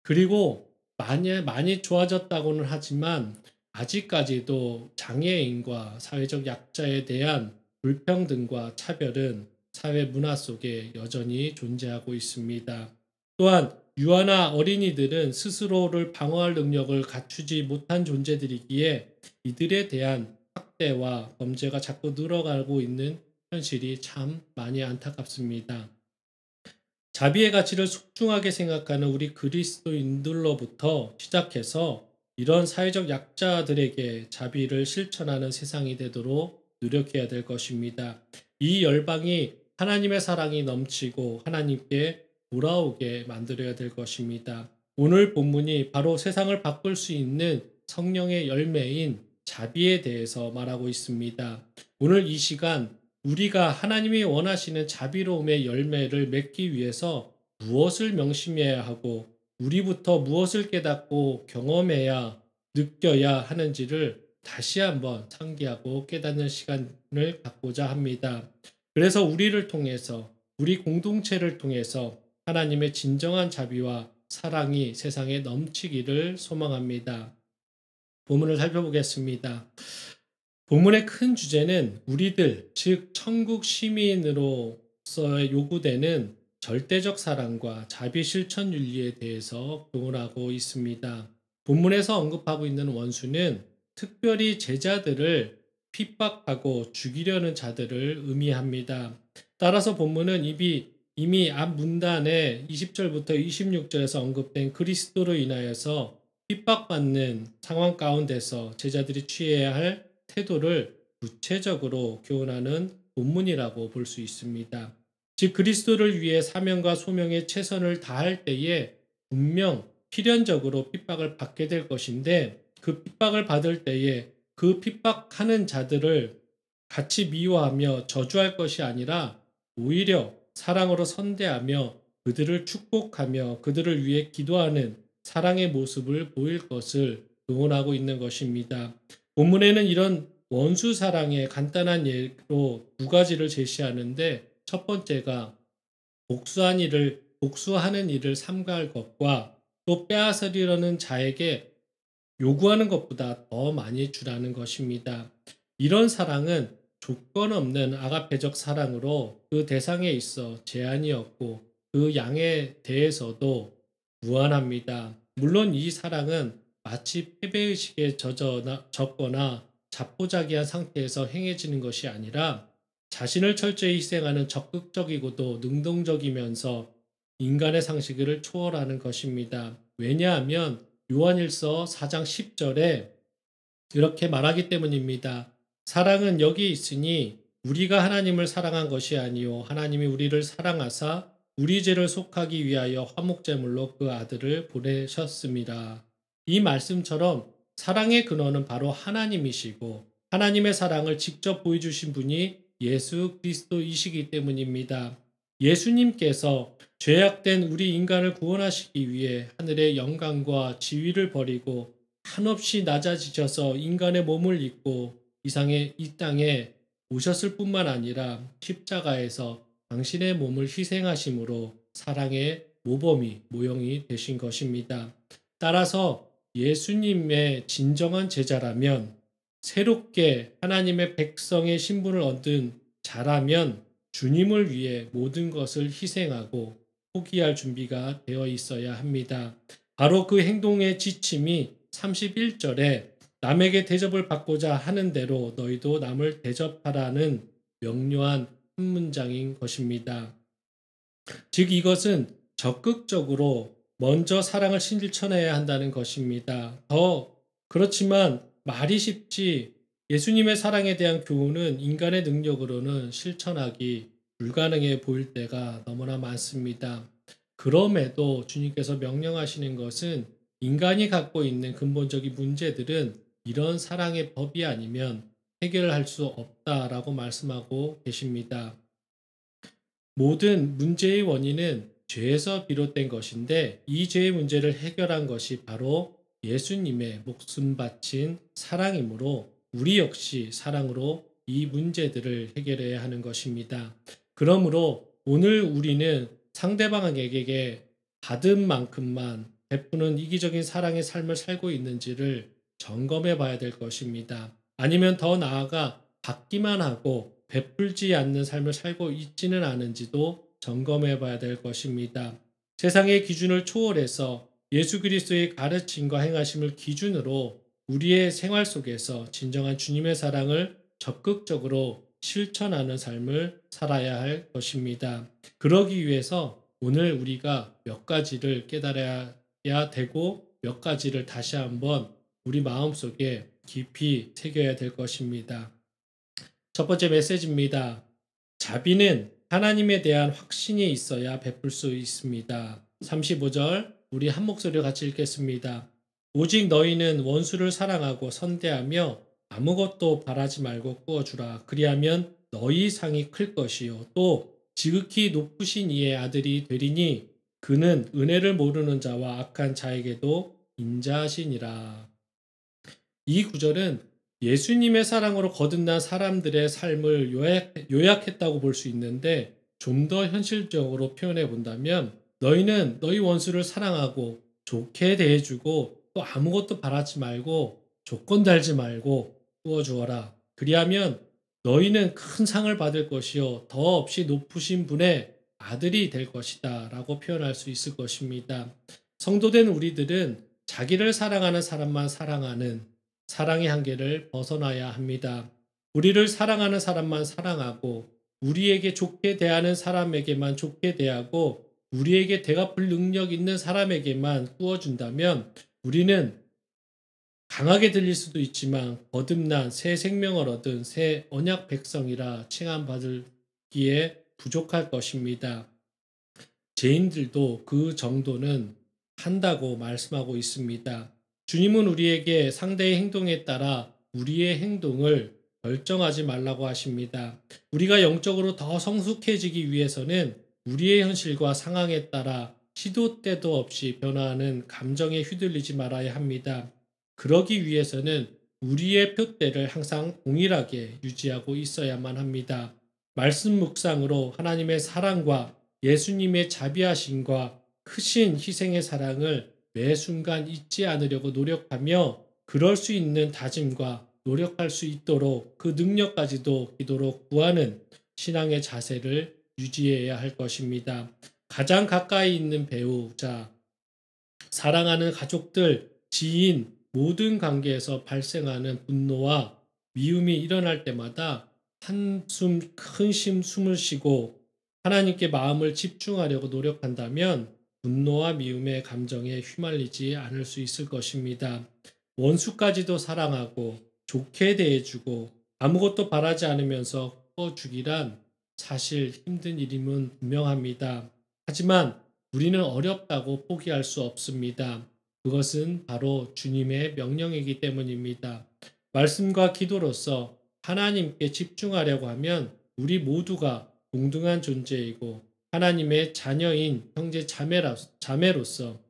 그리고 많이 좋아졌다고는 하지만 아직까지도 장애인과 사회적 약자에 대한 불평등과 차별은 사회 문화 속에 여전히 존재하고 있습니다. 또한 유아나 어린이들은 스스로를 방어할 능력을 갖추지 못한 존재들이기에 이들에 대한 학대와 범죄가 자꾸 늘어가고 있는 현실이 참 많이 안타깝습니다. 자비의 가치를 소중하게 생각하는 우리 그리스도인들로부터 시작해서 이런 사회적 약자들에게 자비를 실천하는 세상이 되도록 노력해야 될 것입니다. 이 열방이 하나님의 사랑이 넘치고 하나님께 돌아오게 만들어야 될 것입니다. 오늘 본문이 바로 세상을 바꿀 수 있는 성령의 열매인 자비에 대해서 말하고 있습니다. 오늘 이 시간 우리가 하나님이 원하시는 자비로움의 열매를 맺기 위해서 무엇을 명심해야 하고 우리부터 무엇을 깨닫고 경험해야 느껴야 하는지를 다시 한번 상기하고 깨닫는 시간을 갖고자 합니다. 그래서 우리를 통해서 우리 공동체를 통해서 하나님의 진정한 자비와 사랑이 세상에 넘치기를 소망합니다. 본문을 살펴보겠습니다. 본문의 큰 주제는 우리들, 즉 천국 시민으로서의 요구되는 절대적 사랑과 자비 실천 윤리에 대해서 교훈하고 있습니다. 본문에서 언급하고 있는 원수는 특별히 제자들을 핍박하고 죽이려는 자들을 의미합니다. 따라서 본문은 이미 앞 문단에 20절부터 26절에서 언급된 그리스도로 인하여서 핍박받는 상황 가운데서 제자들이 취해야 할 태도를 구체적으로 교훈하는 본문이라고 볼 수 있습니다. 즉 그리스도를 위해 사명과 소명에 최선을 다할 때에 분명 필연적으로 핍박을 받게 될 것인데, 그 핍박을 받을 때에 그 핍박하는 자들을 같이 미워하며 저주할 것이 아니라 오히려 사랑으로 선대하며 그들을 축복하며 그들을 위해 기도하는 사랑의 모습을 보일 것을 교훈하고 있는 것입니다. 본문에는 이런 원수 사랑의 간단한 예로 두 가지를 제시하는데, 첫 번째가 복수하는 일을 삼가할 것과 또 빼앗으려는 자에게 요구하는 것보다 더 많이 주라는 것입니다. 이런 사랑은 조건 없는 아가페적 사랑으로 그 대상에 있어 제한이 없고 그 양에 대해서도 무한합니다. 물론 이 사랑은 마치 패배의식에 젖거나 자포자기한 상태에서 행해지는 것이 아니라 자신을 철저히 희생하는 적극적이고도 능동적이면서 인간의 상식을 초월하는 것입니다. 왜냐하면 요한일서 4장 10절에 이렇게 말하기 때문입니다. 사랑은 여기 있으니 우리가 하나님을 사랑한 것이 아니요 하나님이 우리를 사랑하사 우리 죄를 속하기 위하여 화목제물로 그 아들을 보내셨습니다. 이 말씀처럼 사랑의 근원은 바로 하나님이시고 하나님의 사랑을 직접 보여주신 분이 예수 그리스도이시기 때문입니다. 예수님께서 죄악된 우리 인간을 구원하시기 위해 하늘의 영광과 지위를 버리고 한없이 낮아지셔서 인간의 몸을 입고 이 땅에 오셨을 뿐만 아니라 십자가에서 당신의 몸을 희생하심으로 사랑의 모형이 되신 것입니다. 따라서 예수님의 진정한 제자라면, 새롭게 하나님의 백성의 신분을 얻은 자라면 주님을 위해 모든 것을 희생하고 포기할 준비가 되어 있어야 합니다. 바로 그 행동의 지침이 31절에 남에게 대접을 받고자 하는 대로 너희도 남을 대접하라는 명료한 한 문장인 것입니다. 즉 이것은 적극적으로 먼저 사랑을 실천해야 한다는 것입니다. 그렇지만 말이 쉽지 예수님의 사랑에 대한 교훈은 인간의 능력으로는 실천하기 불가능해 보일 때가 너무나 많습니다. 그럼에도 주님께서 명령하시는 것은 인간이 갖고 있는 근본적인 문제들은 이런 사랑의 법이 아니면 해결할 수 없다라고 말씀하고 계십니다. 모든 문제의 원인은 죄에서 비롯된 것인데 이 죄의 문제를 해결한 것이 바로 예수님의 목숨 바친 사랑이므로 우리 역시 사랑으로 이 문제들을 해결해야 하는 것입니다. 그러므로 오늘 우리는 상대방에게 받은 만큼만 베푸는 이기적인 사랑의 삶을 살고 있는지를 점검해 봐야 될 것입니다. 아니면 더 나아가 받기만 하고 베풀지 않는 삶을 살고 있지는 않은지도 점검해 봐야 될 것입니다. 세상의 기준을 초월해서 예수 그리스도의 가르침과 행하심을 기준으로 우리의 생활 속에서 진정한 주님의 사랑을 적극적으로 실천하는 삶을 살아야 할 것입니다. 그러기 위해서 오늘 우리가 몇 가지를 깨달아야 되고 몇 가지를 다시 한번 우리 마음속에 깊이 새겨야 될 것입니다. 첫 번째 메시지입니다. 자비는 하나님에 대한 확신이 있어야 베풀 수 있습니다. 35절 우리 한 목소리로 같이 읽겠습니다. 오직 너희는 원수를 사랑하고 선대하며 아무것도 바라지 말고 꾸어주라. 그리하면 너희 상이 클 것이요 또 지극히 높으신 이의 아들이 되리니 그는 은혜를 모르는 자와 악한 자에게도 인자하시니라. 이 구절은 예수님의 사랑으로 거듭난 사람들의 삶을 요약했다고 볼 수 있는데, 좀 더 현실적으로 표현해 본다면 너희는 너희 원수를 사랑하고 좋게 대해주고 또 아무것도 바라지 말고 조건 달지 말고 꾸어주어라. 그리하면 너희는 큰 상을 받을 것이요 더 없이 높으신 분의 아들이 될 것이다 라고 표현할 수 있을 것입니다. 성도된 우리들은 자기를 사랑하는 사람만 사랑하는 사랑의 한계를 벗어나야 합니다. 우리를 사랑하는 사람만 사랑하고 우리에게 좋게 대하는 사람에게만 좋게 대하고 우리에게 되갚을 능력 있는 사람에게만 구워준다면 우리는 강하게 들릴 수도 있지만 거듭난 새 생명을 얻은 새 언약 백성이라 칭함받기에 부족할 것입니다. 죄인들도 그 정도는 한다고 말씀하고 있습니다. 주님은 우리에게 상대의 행동에 따라 우리의 행동을 결정하지 말라고 하십니다. 우리가 영적으로 더 성숙해지기 위해서는 우리의 현실과 상황에 따라 시도 때도 없이 변화하는 감정에 휘둘리지 말아야 합니다. 그러기 위해서는 우리의 푯대를 항상 동일하게 유지하고 있어야만 합니다. 말씀 묵상으로 하나님의 사랑과 예수님의 자비하심과 크신 희생의 사랑을 매 순간 잊지 않으려고 노력하며 그럴 수 있는 다짐과 노력할 수 있도록 그 능력까지도 기도로 구하는 신앙의 자세를 유지해야 할 것입니다. 가장 가까이 있는 배우자, 사랑하는 가족들, 지인, 모든 관계에서 발생하는 분노와 미움이 일어날 때마다 한숨 큰 숨을 쉬고 하나님께 마음을 집중하려고 노력한다면 분노와 미움의 감정에 휘말리지 않을 수 있을 것입니다. 원수까지도 사랑하고 좋게 대해주고 아무것도 바라지 않으면서 꺾어주기란 사실 힘든 일임은 분명합니다. 하지만 우리는 어렵다고 포기할 수 없습니다. 그것은 바로 주님의 명령이기 때문입니다. 말씀과 기도로서 하나님께 집중하려고 하면 우리 모두가 동등한 존재이고 하나님의 자녀인 형제 자매로서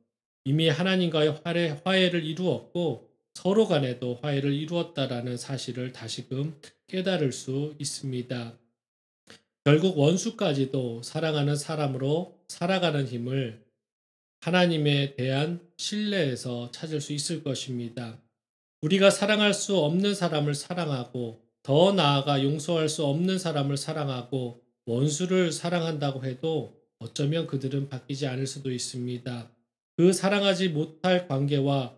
이미 하나님과의 화해를 이루었고 서로 간에도 화해를 이루었다라는 사실을 다시금 깨달을 수 있습니다. 결국 원수까지도 사랑하는 사람으로 살아가는 힘을 하나님에 대한 신뢰에서 찾을 수 있을 것입니다. 우리가 사랑할 수 없는 사람을 사랑하고 더 나아가 용서할 수 없는 사람을 사랑하고 원수를 사랑한다고 해도 어쩌면 그들은 바뀌지 않을 수도 있습니다. 그 사랑하지 못할 관계와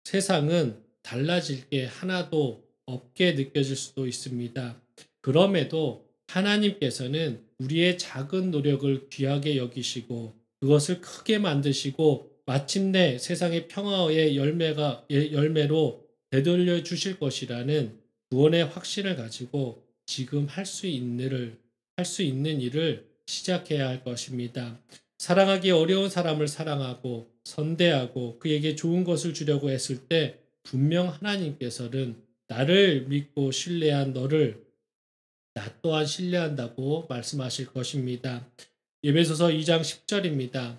세상은 달라질 게 하나도 없게 느껴질 수도 있습니다. 그럼에도 하나님께서는 우리의 작은 노력을 귀하게 여기시고 그것을 크게 만드시고 마침내 세상의 평화의 열매로 되돌려 주실 것이라는 구원의 확신을 가지고 지금 할 수 있는 일을 시작해야 할 것입니다. 사랑하기 어려운 사람을 사랑하고 선대하고 그에게 좋은 것을 주려고 했을 때 분명 하나님께서는 나를 믿고 신뢰한 너를 나 또한 신뢰한다고 말씀하실 것입니다. 에베소서 2장 10절입니다.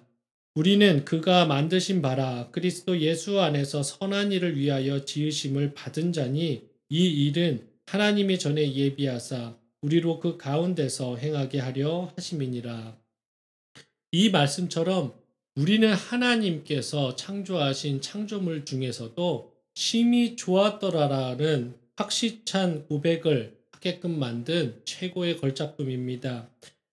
우리는 그가 만드신 바라 그리스도 예수 안에서 선한 일을 위하여 지으심을 받은 자니 이 일은 하나님이 전에 예비하사 우리로 그 가운데서 행하게 하려 하심이니라. 이 말씀처럼 우리는 하나님께서 창조하신 창조물 중에서도 심히 좋았더라라는 확실한 고백을 하게끔 만든 최고의 걸작품입니다.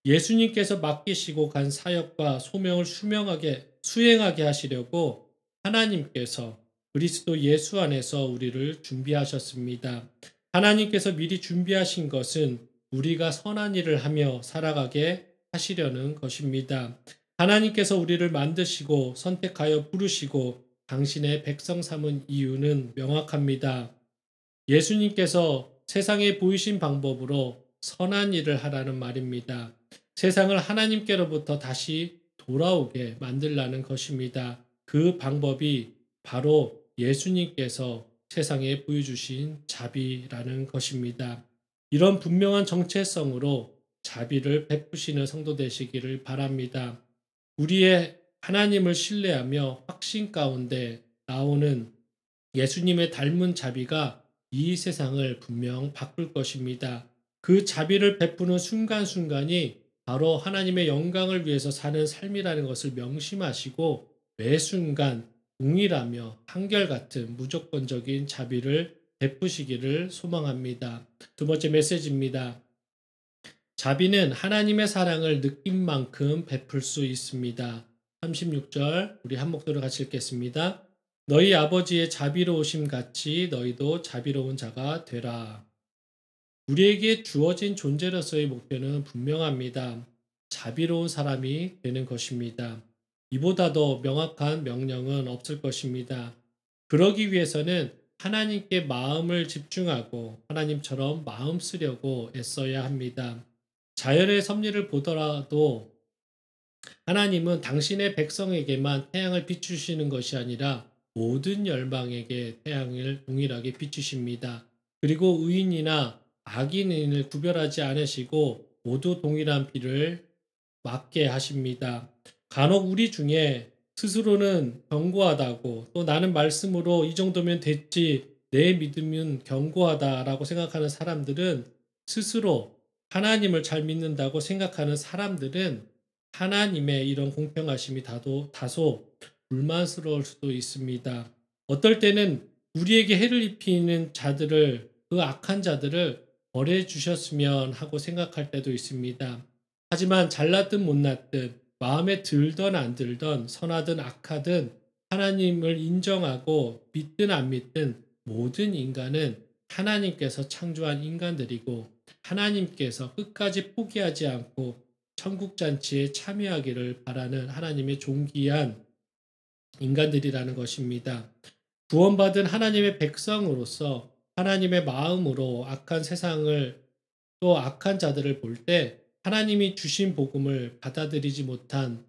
예수님께서 맡기시고 간 사역과 소명을 수행하게 하시려고 하나님께서 그리스도 예수 안에서 우리를 준비하셨습니다. 하나님께서 미리 준비하신 것은 우리가 선한 일을 하며 살아가게 하시려는 것입니다. 하나님께서 우리를 만드시고 선택하여 부르시고 당신의 백성 삼은 이유는 명확합니다. 예수님께서 세상에 보이신 방법으로 선한 일을 하라는 말입니다. 세상을 하나님께로부터 다시 돌아오게 만들라는 것입니다. 그 방법이 바로 예수님께서 세상에 보여주신 자비라는 것입니다. 이런 분명한 정체성으로 자비를 베푸시는 성도 되시기를 바랍니다. 우리의 하나님을 신뢰하며 확신 가운데 나오는 예수님의 닮은 자비가 이 세상을 분명 바꿀 것입니다. 그 자비를 베푸는 순간순간이 바로 하나님의 영광을 위해서 사는 삶이라는 것을 명심하시고 매 순간 동일하며 한결같은 무조건적인 자비를 베푸시기를 소망합니다. 두 번째 메시지입니다. 자비는 하나님의 사랑을 느낀 만큼 베풀 수 있습니다. 36절 우리 한 목소리로 같이 읽겠습니다. 너희 아버지의 자비로우심 같이 너희도 자비로운 자가 되라. 우리에게 주어진 존재로서의 목표는 분명합니다. 자비로운 사람이 되는 것입니다. 이보다 더 명확한 명령은 없을 것입니다. 그러기 위해서는 하나님께 마음을 집중하고 하나님처럼 마음 쓰려고 애써야 합니다. 자연의 섭리를 보더라도 하나님은 당신의 백성에게만 태양을 비추시는 것이 아니라 모든 열방에게 태양을 동일하게 비추십니다. 그리고 의인이나 악인을 구별하지 않으시고 모두 동일한 비를 맞게 하십니다. 간혹 우리 중에 스스로는 견고하다고 또 나는 말씀으로 이 정도면 됐지 내 믿음은 견고하다라고 생각하는 사람들은 스스로 하나님을 잘 믿는다고 생각하는 사람들은 하나님의 이런 공평하심이 다소 불만스러울 수도 있습니다. 어떨 때는 우리에게 해를 입히는 자들을 그 악한 자들을 벌해 주셨으면 하고 생각할 때도 있습니다. 하지만 잘났든 못났든 마음에 들던 안 들던 선하든 악하든 하나님을 인정하고 믿든 안 믿든 모든 인간은 하나님께서 창조한 인간들이고 하나님께서 끝까지 포기하지 않고 천국잔치에 참여하기를 바라는 하나님의 존귀한 인간들이라는 것입니다. 구원받은 하나님의 백성으로서 하나님의 마음으로 악한 세상을 또 악한 자들을 볼 때 하나님이 주신 복음을 받아들이지 못한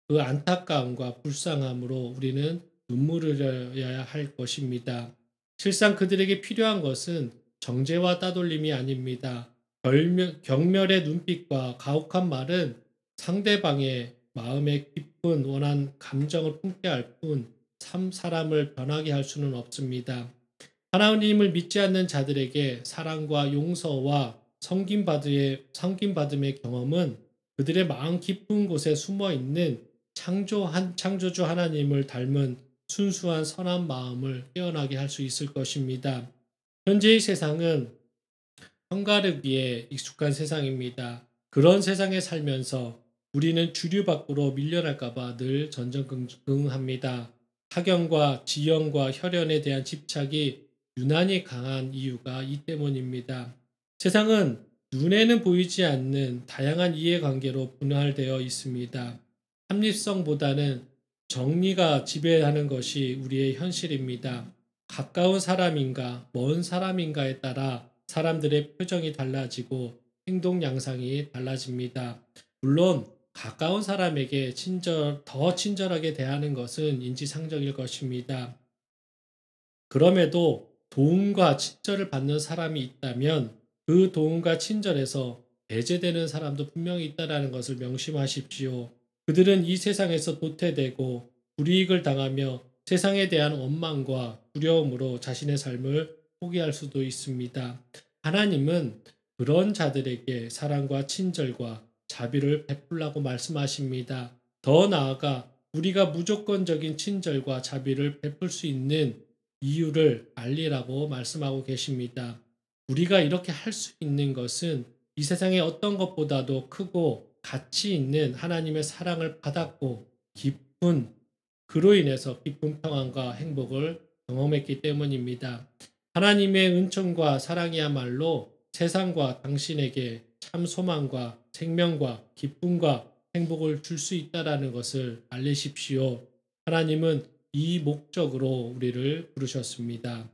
그 안타까움과 불쌍함으로 우리는 눈물을 흘려야 할 것입니다. 실상 그들에게 필요한 것은 정죄와 따돌림이 아닙니다. 경멸의 눈빛과 가혹한 말은 상대방의 마음에 깊은 원한 감정을 품게 할 뿐 사람을 변하게 할 수는 없습니다. 하나님을 믿지 않는 자들에게 사랑과 용서와 섬김받음의 경험은 그들의 마음 깊은 곳에 숨어 있는 창조주 하나님을 닮은 순수한 선한 마음을 깨어나게 할 수 있을 것입니다. 현재의 세상은 편가르기에 익숙한 세상입니다. 그런 세상에 살면서 우리는 주류 밖으로 밀려날까봐 늘 전전긍긍합니다. 학연과 지연과 혈연에 대한 집착이 유난히 강한 이유가 이 때문입니다. 세상은 눈에는 보이지 않는 다양한 이해관계로 분할되어 있습니다. 합리성보다는 정리가 지배하는 것이 우리의 현실입니다. 가까운 사람인가, 먼 사람인가에 따라 사람들의 표정이 달라지고 행동 양상이 달라집니다. 물론 가까운 사람에게 더 친절하게 대하는 것은 인지상정일 것입니다. 그럼에도 도움과 친절을 받는 사람이 있다면 그 도움과 친절에서 배제되는 사람도 분명히 있다는 것을 명심하십시오. 그들은 이 세상에서 도태되고 불이익을 당하며 세상에 대한 원망과 두려움으로 자신의 삶을 포기할 수도 있습니다. 하나님은 그런 자들에게 사랑과 친절과 자비를 베풀라고 말씀하십니다. 더 나아가 우리가 무조건적인 친절과 자비를 베풀 수 있는 이유를 알리라고 말씀하고 계십니다. 우리가 이렇게 할 수 있는 것은 이 세상의 어떤 것보다도 크고 가치 있는 하나님의 사랑을 받았고 그로 인해서 깊은 평안과 행복을 경험했기 때문입니다. 하나님의 은총과 사랑이야말로 세상과 당신에게 참 소망과 생명과 기쁨과 행복을 줄 수 있다는 것을 알리십시오. 하나님은 이 목적으로 우리를 부르셨습니다.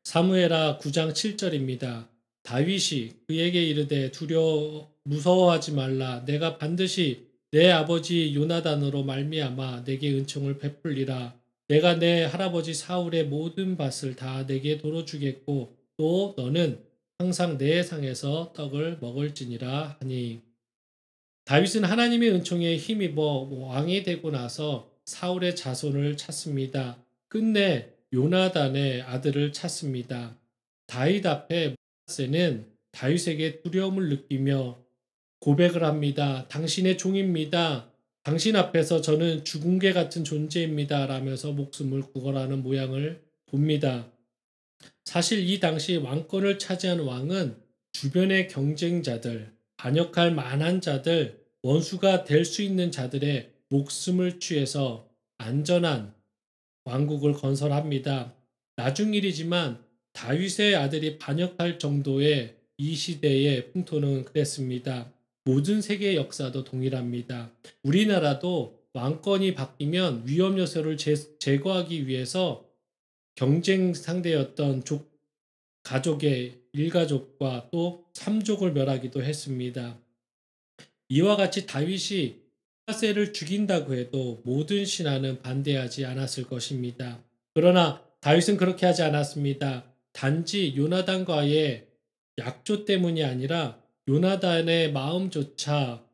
사무엘하 9장 7절입니다. 다윗이 그에게 이르되 무서워하지 말라. 내가 반드시 내 아버지 요나단으로 말미암아 내게 은총을 베풀리라. 내가 내 할아버지 사울의 모든 밭을 다 내게 도로 주겠고 또 너는 항상 내 상에서 떡을 먹을지니라 하니. 다윗은 하나님의 은총에 힘입어 왕이 되고 나서 사울의 자손을 찾습니다. 끝내 요나단의 아들을 찾습니다. 다윗 앞에 므낫세는 다윗에게 두려움을 느끼며 고백을 합니다. 당신의 종입니다. 당신 앞에서 저는 죽은 개 같은 존재입니다. 라면서 목숨을 구걸하는 모양을 봅니다. 사실 이 당시 왕권을 차지한 왕은 주변의 경쟁자들, 반역할 만한 자들, 원수가 될 수 있는 자들의 목숨을 취해서 안전한 왕국을 건설합니다. 나중 일이지만 다윗의 아들이 반역할 정도의 이 시대의 풍토는 그랬습니다. 모든 세계의 역사도 동일합니다. 우리나라도 왕권이 바뀌면 위험 요소를 제거하기 위해서 경쟁 상대였던 가족의 일가족과 또 삼족을 멸하기도 했습니다. 이와 같이 다윗이 므낫세를 죽인다고 해도 모든 신하는 반대하지 않았을 것입니다. 그러나 다윗은 그렇게 하지 않았습니다. 단지 요나단과의 약조 때문이 아니라 요나단의 마음조차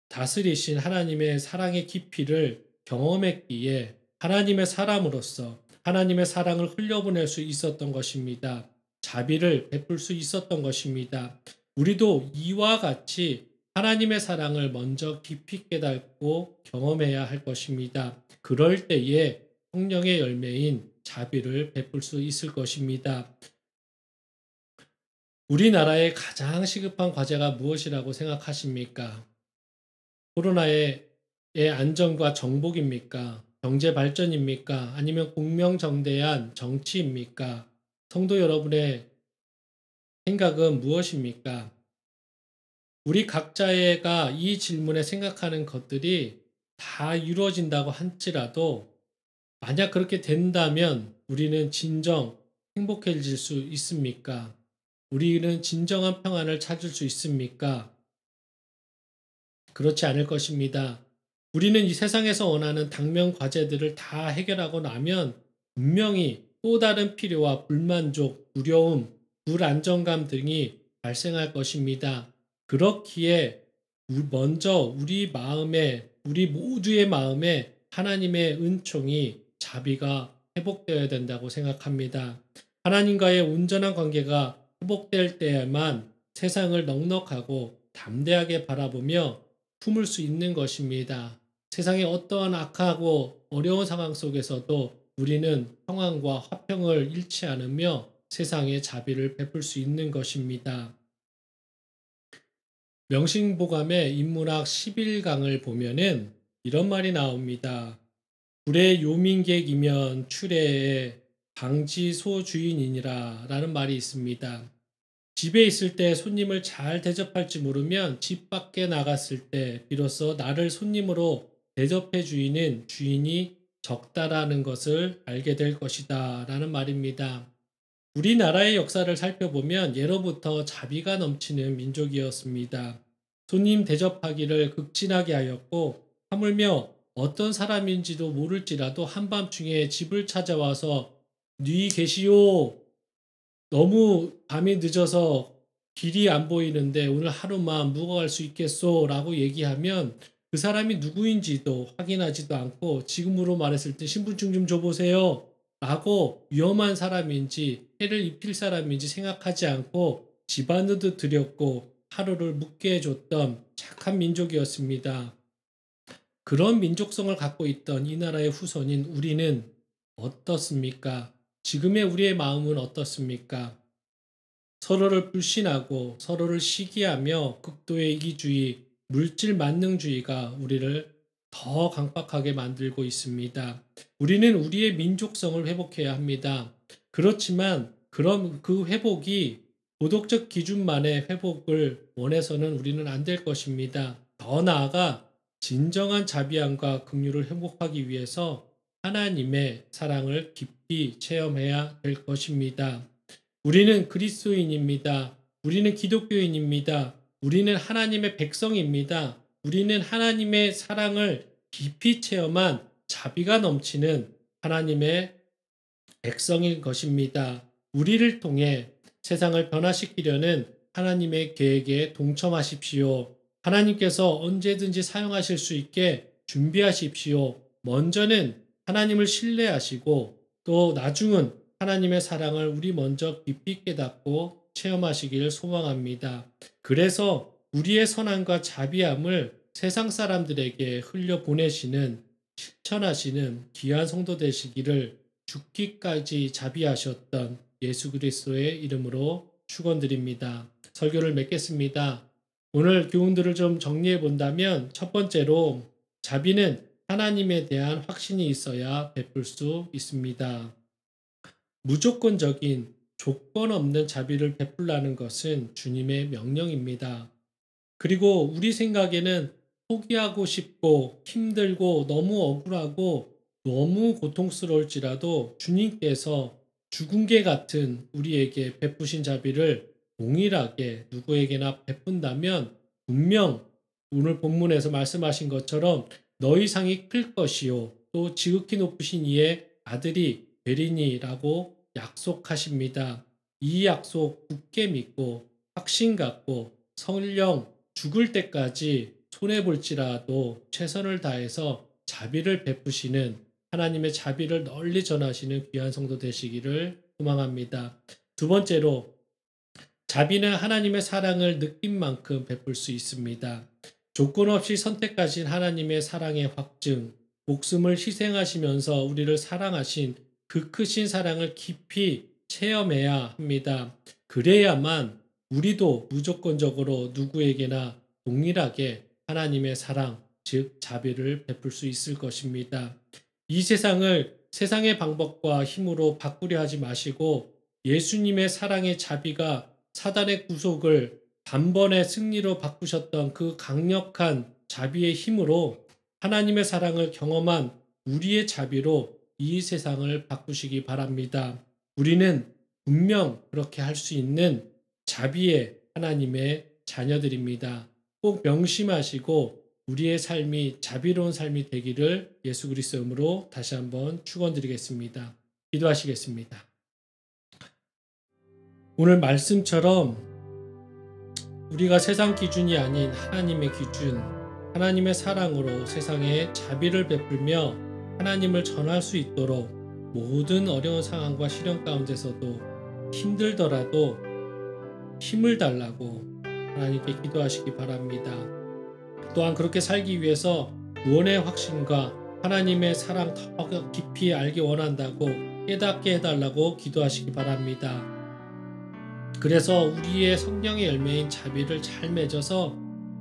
다스리신 하나님의 사랑의 깊이를 경험했기에 하나님의 사람으로서 하나님의 사랑을 흘려보낼 수 있었던 것입니다. 자비를 베풀 수 있었던 것입니다. 우리도 이와 같이 하나님의 사랑을 먼저 깊이 깨닫고 경험해야 할 것입니다. 그럴 때에 성령의 열매인 자비를 베풀 수 있을 것입니다. 우리나라의 가장 시급한 과제가 무엇이라고 생각하십니까? 코로나의 안전과 정복입니까? 경제 발전입니까? 아니면 공명정대한 정치입니까? 성도 여러분의 생각은 무엇입니까? 우리 각자가 이 질문에 생각하는 것들이 다 이루어진다고 할지라도 만약 그렇게 된다면 우리는 진정 행복해질 수 있습니까? 우리는 진정한 평안을 찾을 수 있습니까? 그렇지 않을 것입니다. 우리는 이 세상에서 원하는 당면 과제들을 다 해결하고 나면 분명히 또 다른 필요와 불만족, 두려움, 불안정감 등이 발생할 것입니다. 그렇기에 먼저 우리 모두의 마음에 하나님의 은총이 자비가 회복되어야 된다고 생각합니다. 하나님과의 온전한 관계가 회복될 때에만 세상을 넉넉하고 담대하게 바라보며 품을 수 있는 것입니다. 세상의 어떠한 악하고 어려운 상황 속에서도 우리는 평안과 화평을 잃지 않으며 세상에 자비를 베풀 수 있는 것입니다. 명심보감의 인문학 11강을 보면은 이런 말이 나옵니다. 불의 요민객이면 추례의 방지소주인이니라 라는 말이 있습니다. 집에 있을 때 손님을 잘 대접할지 모르면 집 밖에 나갔을 때 비로소 나를 손님으로 대접해 주이는 주인이 적다라는 것을 알게 될 것이다 라는 말입니다. 우리나라의 역사를 살펴보면 예로부터 자비가 넘치는 민족이었습니다. 손님 대접하기를 극진하게 하였고 하물며 어떤 사람인지도 모를지라도 한밤중에 집을 찾아와서 니 계시오. 너무 밤이 늦어서 길이 안 보이는데 오늘 하루만 묵어갈 수 있겠소? 라고 얘기하면 그 사람이 누구인지도 확인하지도 않고 지금으로 말했을 때 신분증 좀 줘보세요. 라고 위험한 사람인지 해를 입힐 사람인지 생각하지 않고 집안으로 들였고 하루를 묵게 해줬던 착한 민족이었습니다. 그런 민족성을 갖고 있던 이 나라의 후손인 우리는 어떻습니까? 지금의 우리의 마음은 어떻습니까? 서로를 불신하고 서로를 시기하며 극도의 이기주의, 물질 만능주의가 우리를 더 강박하게 만들고 있습니다. 우리는 우리의 민족성을 회복해야 합니다. 그렇지만 그럼 그 회복이 도덕적 기준만의 회복을 원해서는 우리는 안 될 것입니다. 더 나아가 진정한 자비함과 긍휼을 회복하기 위해서 하나님의 사랑을 깊이 체험해야 될 것입니다. 우리는 그리스도인입니다. 우리는 기독교인입니다. 우리는 하나님의 백성입니다. 우리는 하나님의 사랑을 깊이 체험한 자비가 넘치는 하나님의 백성인 것입니다. 우리를 통해 세상을 변화시키려는 하나님의 계획에 동참하십시오. 하나님께서 언제든지 사용하실 수 있게 준비하십시오. 먼저는 하나님을 신뢰하시고 또 나중은 하나님의 사랑을 우리 먼저 깊이 깨닫고 체험하시기를 소망합니다. 그래서 우리의 선함과 자비함을 세상 사람들에게 흘려보내시는 실천하시는 귀한 성도 되시기를 죽기까지 자비하셨던 예수 그리스도의 이름으로 축원드립니다. 설교를 맺겠습니다. 오늘 교훈들을 좀 정리해 본다면 첫 번째로 자비는 하나님에 대한 확신이 있어야 베풀 수 있습니다. 무조건적인 조건 없는 자비를 베풀라는 것은 주님의 명령입니다. 그리고 우리 생각에는 포기하고 싶고 힘들고 너무 억울하고 너무 고통스러울지라도 주님께서 죽은 개 같은 우리에게 베푸신 자비를 동일하게 누구에게나 베푼다면 분명 오늘 본문에서 말씀하신 것처럼 너희 상이 클 것이요 또 지극히 높으신 이의 아들이 되리니라고 약속하십니다. 이 약속 굳게 믿고 확신 갖고 설령 죽을 때까지 손해볼지라도 최선을 다해서 자비를 베푸시는 하나님의 자비를 널리 전하시는 귀한 성도 되시기를 소망합니다. 두 번째로 자비는 하나님의 사랑을 느낀 만큼 베풀 수 있습니다. 조건 없이 선택하신 하나님의 사랑의 확증, 목숨을 희생하시면서 우리를 사랑하신 그 크신 사랑을 깊이 체험해야 합니다. 그래야만 우리도 무조건적으로 누구에게나 동일하게 하나님의 사랑, 즉 자비를 베풀 수 있을 것입니다. 이 세상을 세상의 방법과 힘으로 바꾸려 하지 마시고 예수님의 사랑의 자비가 사단의 구속을 단번에 승리로 바꾸셨던 그 강력한 자비의 힘으로 하나님의 사랑을 경험한 우리의 자비로 이 세상을 바꾸시기 바랍니다. 우리는 분명 그렇게 할 수 있는 자비의 하나님의 자녀들입니다. 꼭 명심하시고 우리의 삶이 자비로운 삶이 되기를 예수 그리스도의 이름으로 다시 한번 축원드리겠습니다. 기도하시겠습니다. 오늘 말씀처럼 우리가 세상 기준이 아닌 하나님의 기준, 하나님의 사랑으로 세상에 자비를 베풀며 하나님을 전할 수 있도록 모든 어려운 상황과 시련 가운데서도 힘들더라도 힘을 달라고 하나님께 기도하시기 바랍니다. 또한 그렇게 살기 위해서 구원의 확신과 하나님의 사랑 더 깊이 알기 원한다고 깨닫게 해달라고 기도하시기 바랍니다. 그래서 우리의 성령의 열매인 자비를 잘 맺어서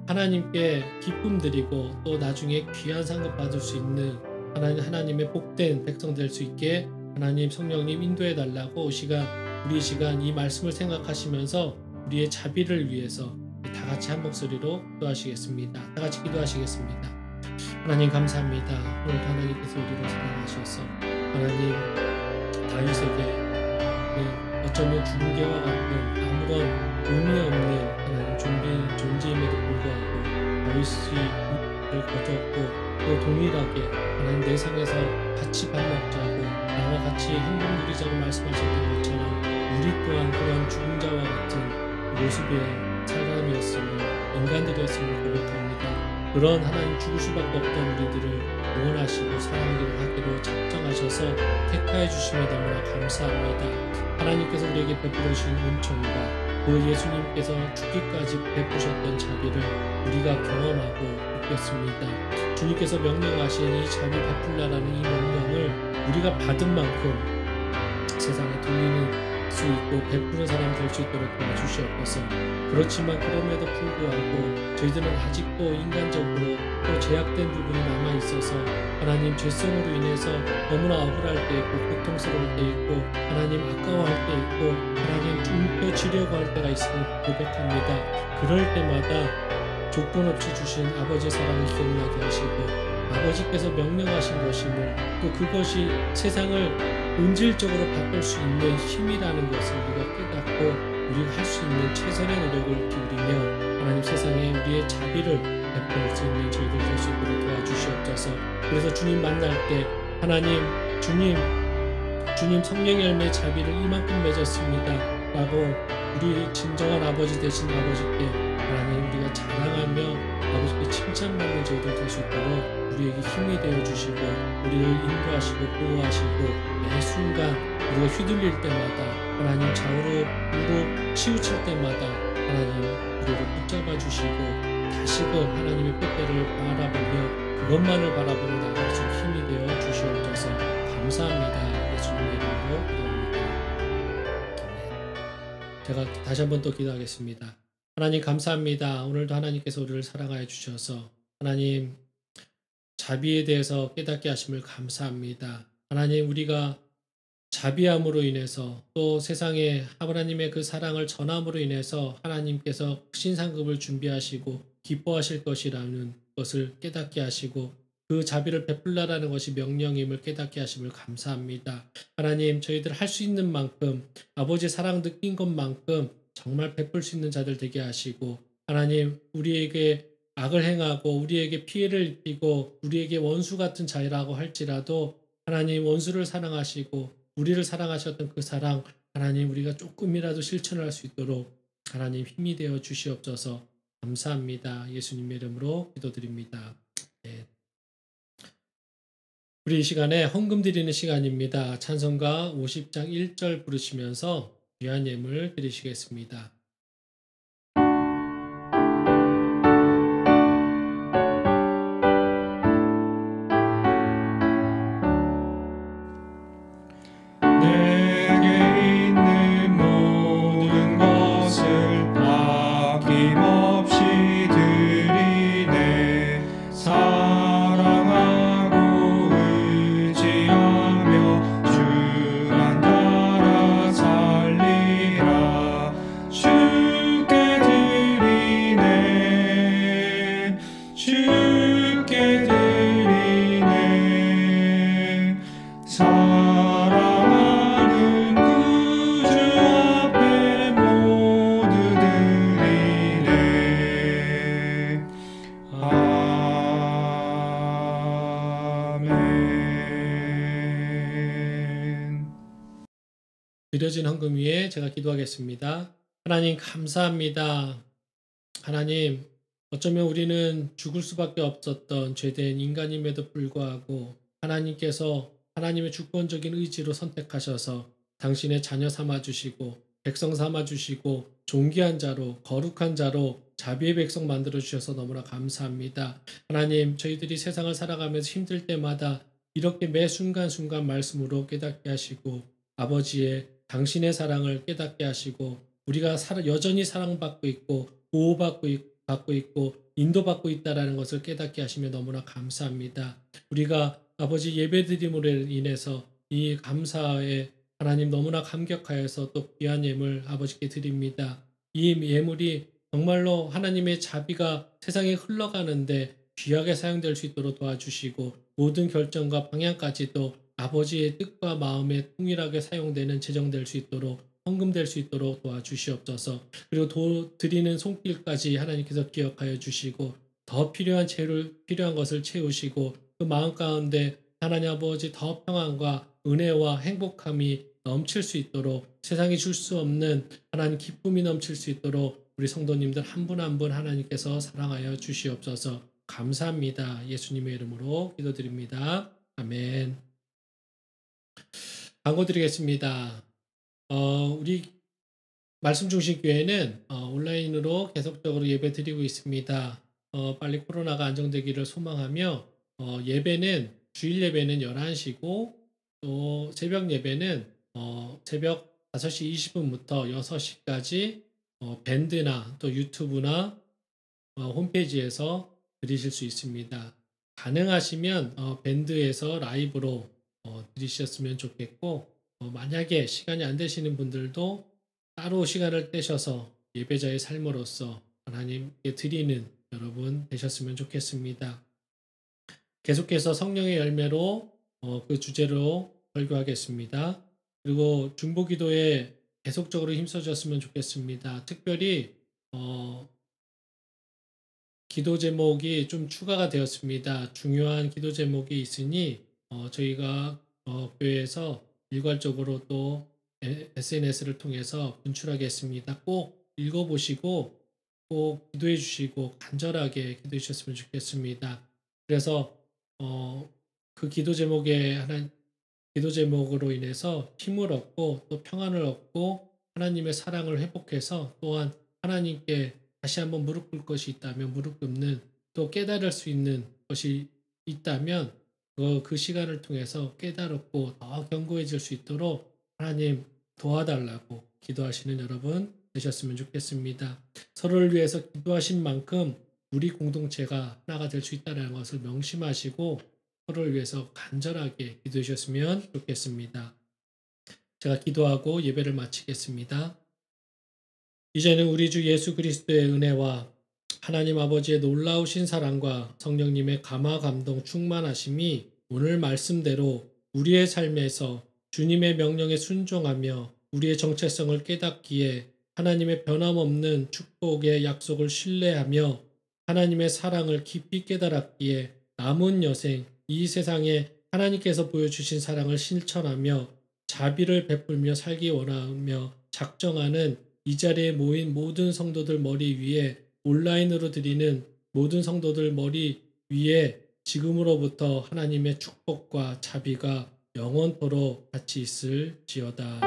하나님께 기쁨 드리고 또 나중에 귀한 상급 받을 수 있는 하나님의 복된 백성 될 수 있게 하나님 성령님 인도해 달라고 우리 시간 이 말씀을 생각하시면서 우리의 자비를 위해서 다 같이 한 목소리로 기도하시겠습니다. 다 같이 기도하시겠습니다. 하나님 감사합니다. 오늘 하나님께서 우리를 사랑하셔서 하나님 다윗에게 어쩌면 죽은 개와 같은 아무런 의미 없는 하나님 존재임에도 불구하고 다윗을 거두었고 또 동일하게 하나님 내 상에서 같이 밥 먹자고 나와 같이 행복 누리자고 말씀하셨던 것처럼 우리 또한 그런 죽은 자와 같은 모습의 사람이었음을 인간들이었음을 고백합니다. 그런 하나님 죽을 수밖에 없던 우리들을 구원하시고 사랑하기를 하기로 작정하셔서 택하여 주심에 너무나 감사합니다. 하나님께서 우리에게 베풀으신 은총과 그 예수님께서 죽기까지 베푸셨던 자비를 우리가 경험하고 느꼈습니다. 주님께서 명령하신 이 자비 베풀라라는 이 명령을 우리가 받은 만큼 세상에 돌리는 수 있고 베푸는 사람 될 수 있도록 도와주시옵소서. 그렇지만 그럼에도 불구하고 저희들은 아직도 인간적으로 또 제약된 부분이 남아있어서 하나님 죄성으로 인해서 너무나 억울할 때 있고 고통스러울 때 있고 하나님 아까워할 때 있고 하나님 움켜쥐려고 할 때가 있음을 고백합니다. 그럴 때마다 조건 없이 주신 아버지의 사랑을 기억나게 하시고 아버지께서 명령하신 것임을 또 그것이 세상을 본질적으로 바꿀 수 있는 힘이라는 것을 우리가 깨닫고 우리가 할 수 있는 최선의 노력을 기울이며 하나님 세상에 우리의 자비를 베풀 수 있는 저희들 될 수 있도록 도와주시옵소서. 그래서 주님 만날 때 하나님 주님 성령의 열매의 자비를 이만큼 맺었습니다 라고 우리 진정한 아버지 되신 아버지께 하나님 우리가 자랑하며 아버지께 칭찬받는 저희들 될 수 있도록 우리에게 힘이 되어주시고 우리를 인도하시고 보호하시고 매 순간 우리가 휘둘릴 때마다 하나님 좌우로 우로 치우칠 때마다 하나님 우리를 붙잡아 주시고 다시금 하나님의 뜻대로 바라보며 그것만을 바라보며 나갈 수 힘이 되어 주시옵소서. 감사합니다. 예수님의 이름으로 기도합니다. 제가 다시 한번 또 기도하겠습니다. 하나님 감사합니다. 오늘도 하나님께서 우리를 사랑하여 주셔서 하나님 자비에 대해서 깨닫게 하심을 감사합니다. 하나님 우리가 자비함으로 인해서 또 세상에 하나님의 그 사랑을 전함으로 인해서 하나님께서 신상급을 준비하시고 기뻐하실 것이라는 것을 깨닫게 하시고 그 자비를 베풀라라는 것이 명령임을 깨닫게 하심을 감사합니다. 하나님 저희들 할 수 있는 만큼 아버지 사랑 느낀 것만큼 정말 베풀 수 있는 자들 되게 하시고 하나님 우리에게 악을 행하고 우리에게 피해를 입히고 우리에게 원수 같은 자라고 할지라도 하나님 원수를 사랑하시고 우리를 사랑하셨던 그 사랑 하나님 우리가 조금이라도 실천할 수 있도록 하나님 힘이 되어 주시옵소서. 감사합니다. 예수님의 이름으로 기도드립니다. 네. 우리 이 시간에 헌금 드리는 시간입니다. 찬송가 50장 1절 부르시면서 귀한 예물 드리시겠습니다. 드려진 헌금 위에 제가 기도하겠습니다. 하나님 감사합니다. 하나님 어쩌면 우리는 죽을 수밖에 없었던 죄된 인간임에도 불구하고 하나님께서 하나님의 주권적인 의지로 선택하셔서 당신의 자녀 삼아주시고 백성 삼아주시고 존귀한 자로 거룩한 자로 자비의 백성 만들어주셔서 너무나 감사합니다. 하나님 저희들이 세상을 살아가면서 힘들 때마다 이렇게 매 순간순간 말씀으로 깨닫게 하시고 아버지의 당신의 사랑을 깨닫게 하시고 우리가 여전히 사랑받고 있고 보호받고 있고 인도받고 있다는 것을 깨닫게 하시며 너무나 감사합니다. 우리가 아버지 예배드림으로 인해서 이 감사에 하나님 너무나 감격하여서 또 귀한 예물 아버지께 드립니다. 이 예물이 정말로 하나님의 자비가 세상에 흘러가는데 귀하게 사용될 수 있도록 도와주시고 모든 결정과 방향까지도 아버지의 뜻과 마음에 통일하게 사용되는 제정될 수 있도록 헌금될 수 있도록 도와주시옵소서. 그리고 드리는 손길까지 하나님께서 기억하여 주시고 더 필요한 것을 채우시고 그 마음 가운데 하나님 아버지 더 평안과 은혜와 행복함이 넘칠 수 있도록 세상이 줄 수 없는 하나님 기쁨이 넘칠 수 있도록 우리 성도님들 한 분 한 분 하나님께서 사랑하여 주시옵소서. 감사합니다. 예수님의 이름으로 기도드립니다. 아멘. 광고 드리겠습니다. 우리 말씀중심교회는 온라인으로 계속적으로 예배 드리고 있습니다. 빨리 코로나가 안정되기를 소망하며 예배는 주일 예배는 11시고 또 새벽 예배는 새벽 5시 20분부터 6시까지 밴드나 또 유튜브나 홈페이지에서 들으실 수 있습니다. 가능하시면 밴드에서 라이브로 들으셨으면 좋겠고 만약에 시간이 안 되시는 분들도 따로 시간을 떼셔서 예배자의 삶으로서 하나님께 드리는 여러분 되셨으면 좋겠습니다. 계속해서 성령의 열매로 그 주제로 설교하겠습니다. 그리고 중보기도에 계속적으로 힘써주셨으면 좋겠습니다. 특별히 기도 제목이 좀 추가가 되었습니다. 중요한 기도 제목이 있으니 저희가 교회에서 일괄적으로 또 SNS를 통해서 분출하겠습니다. 꼭 읽어보시고 꼭 기도해 주시고 간절하게 기도해 주셨으면 좋겠습니다. 그래서 그 기도 제목으로 인해서 힘을 얻고 또 평안을 얻고 하나님의 사랑을 회복해서 또한 하나님께 다시 한번 무릎 꿇을 것이 있다면 무릎 꿇는 또 깨달을 수 있는 것이 있다면 그 시간을 통해서 깨달았고 더 견고해질 수 있도록 하나님 도와달라고 기도하시는 여러분 되셨으면 좋겠습니다. 서로를 위해서 기도하신 만큼 우리 공동체가 하나가 될 수 있다는 것을 명심하시고 서로를 위해서 간절하게 기도해 주셨으면 좋겠습니다. 제가 기도하고 예배를 마치겠습니다. 이제는 우리 주 예수 그리스도의 은혜와 하나님 아버지의 놀라우신 사랑과 성령님의 감화 감동 충만하심이 오늘 말씀대로 우리의 삶에서 주님의 명령에 순종하며 우리의 정체성을 깨닫기에 하나님의 변함없는 축복의 약속을 신뢰하며 하나님의 사랑을 깊이 깨달았기에 남은 여생 이 세상에 하나님께서 보여주신 사랑을 실천하며 자비를 베풀며 살기 원하며 작정하는 이 자리에 모인 모든 성도들 머리 위에 온라인으로 드리는 모든 성도들 머리 위에 지금으로부터 하나님의 축복과 자비가 영원토록 같이 있을지어다.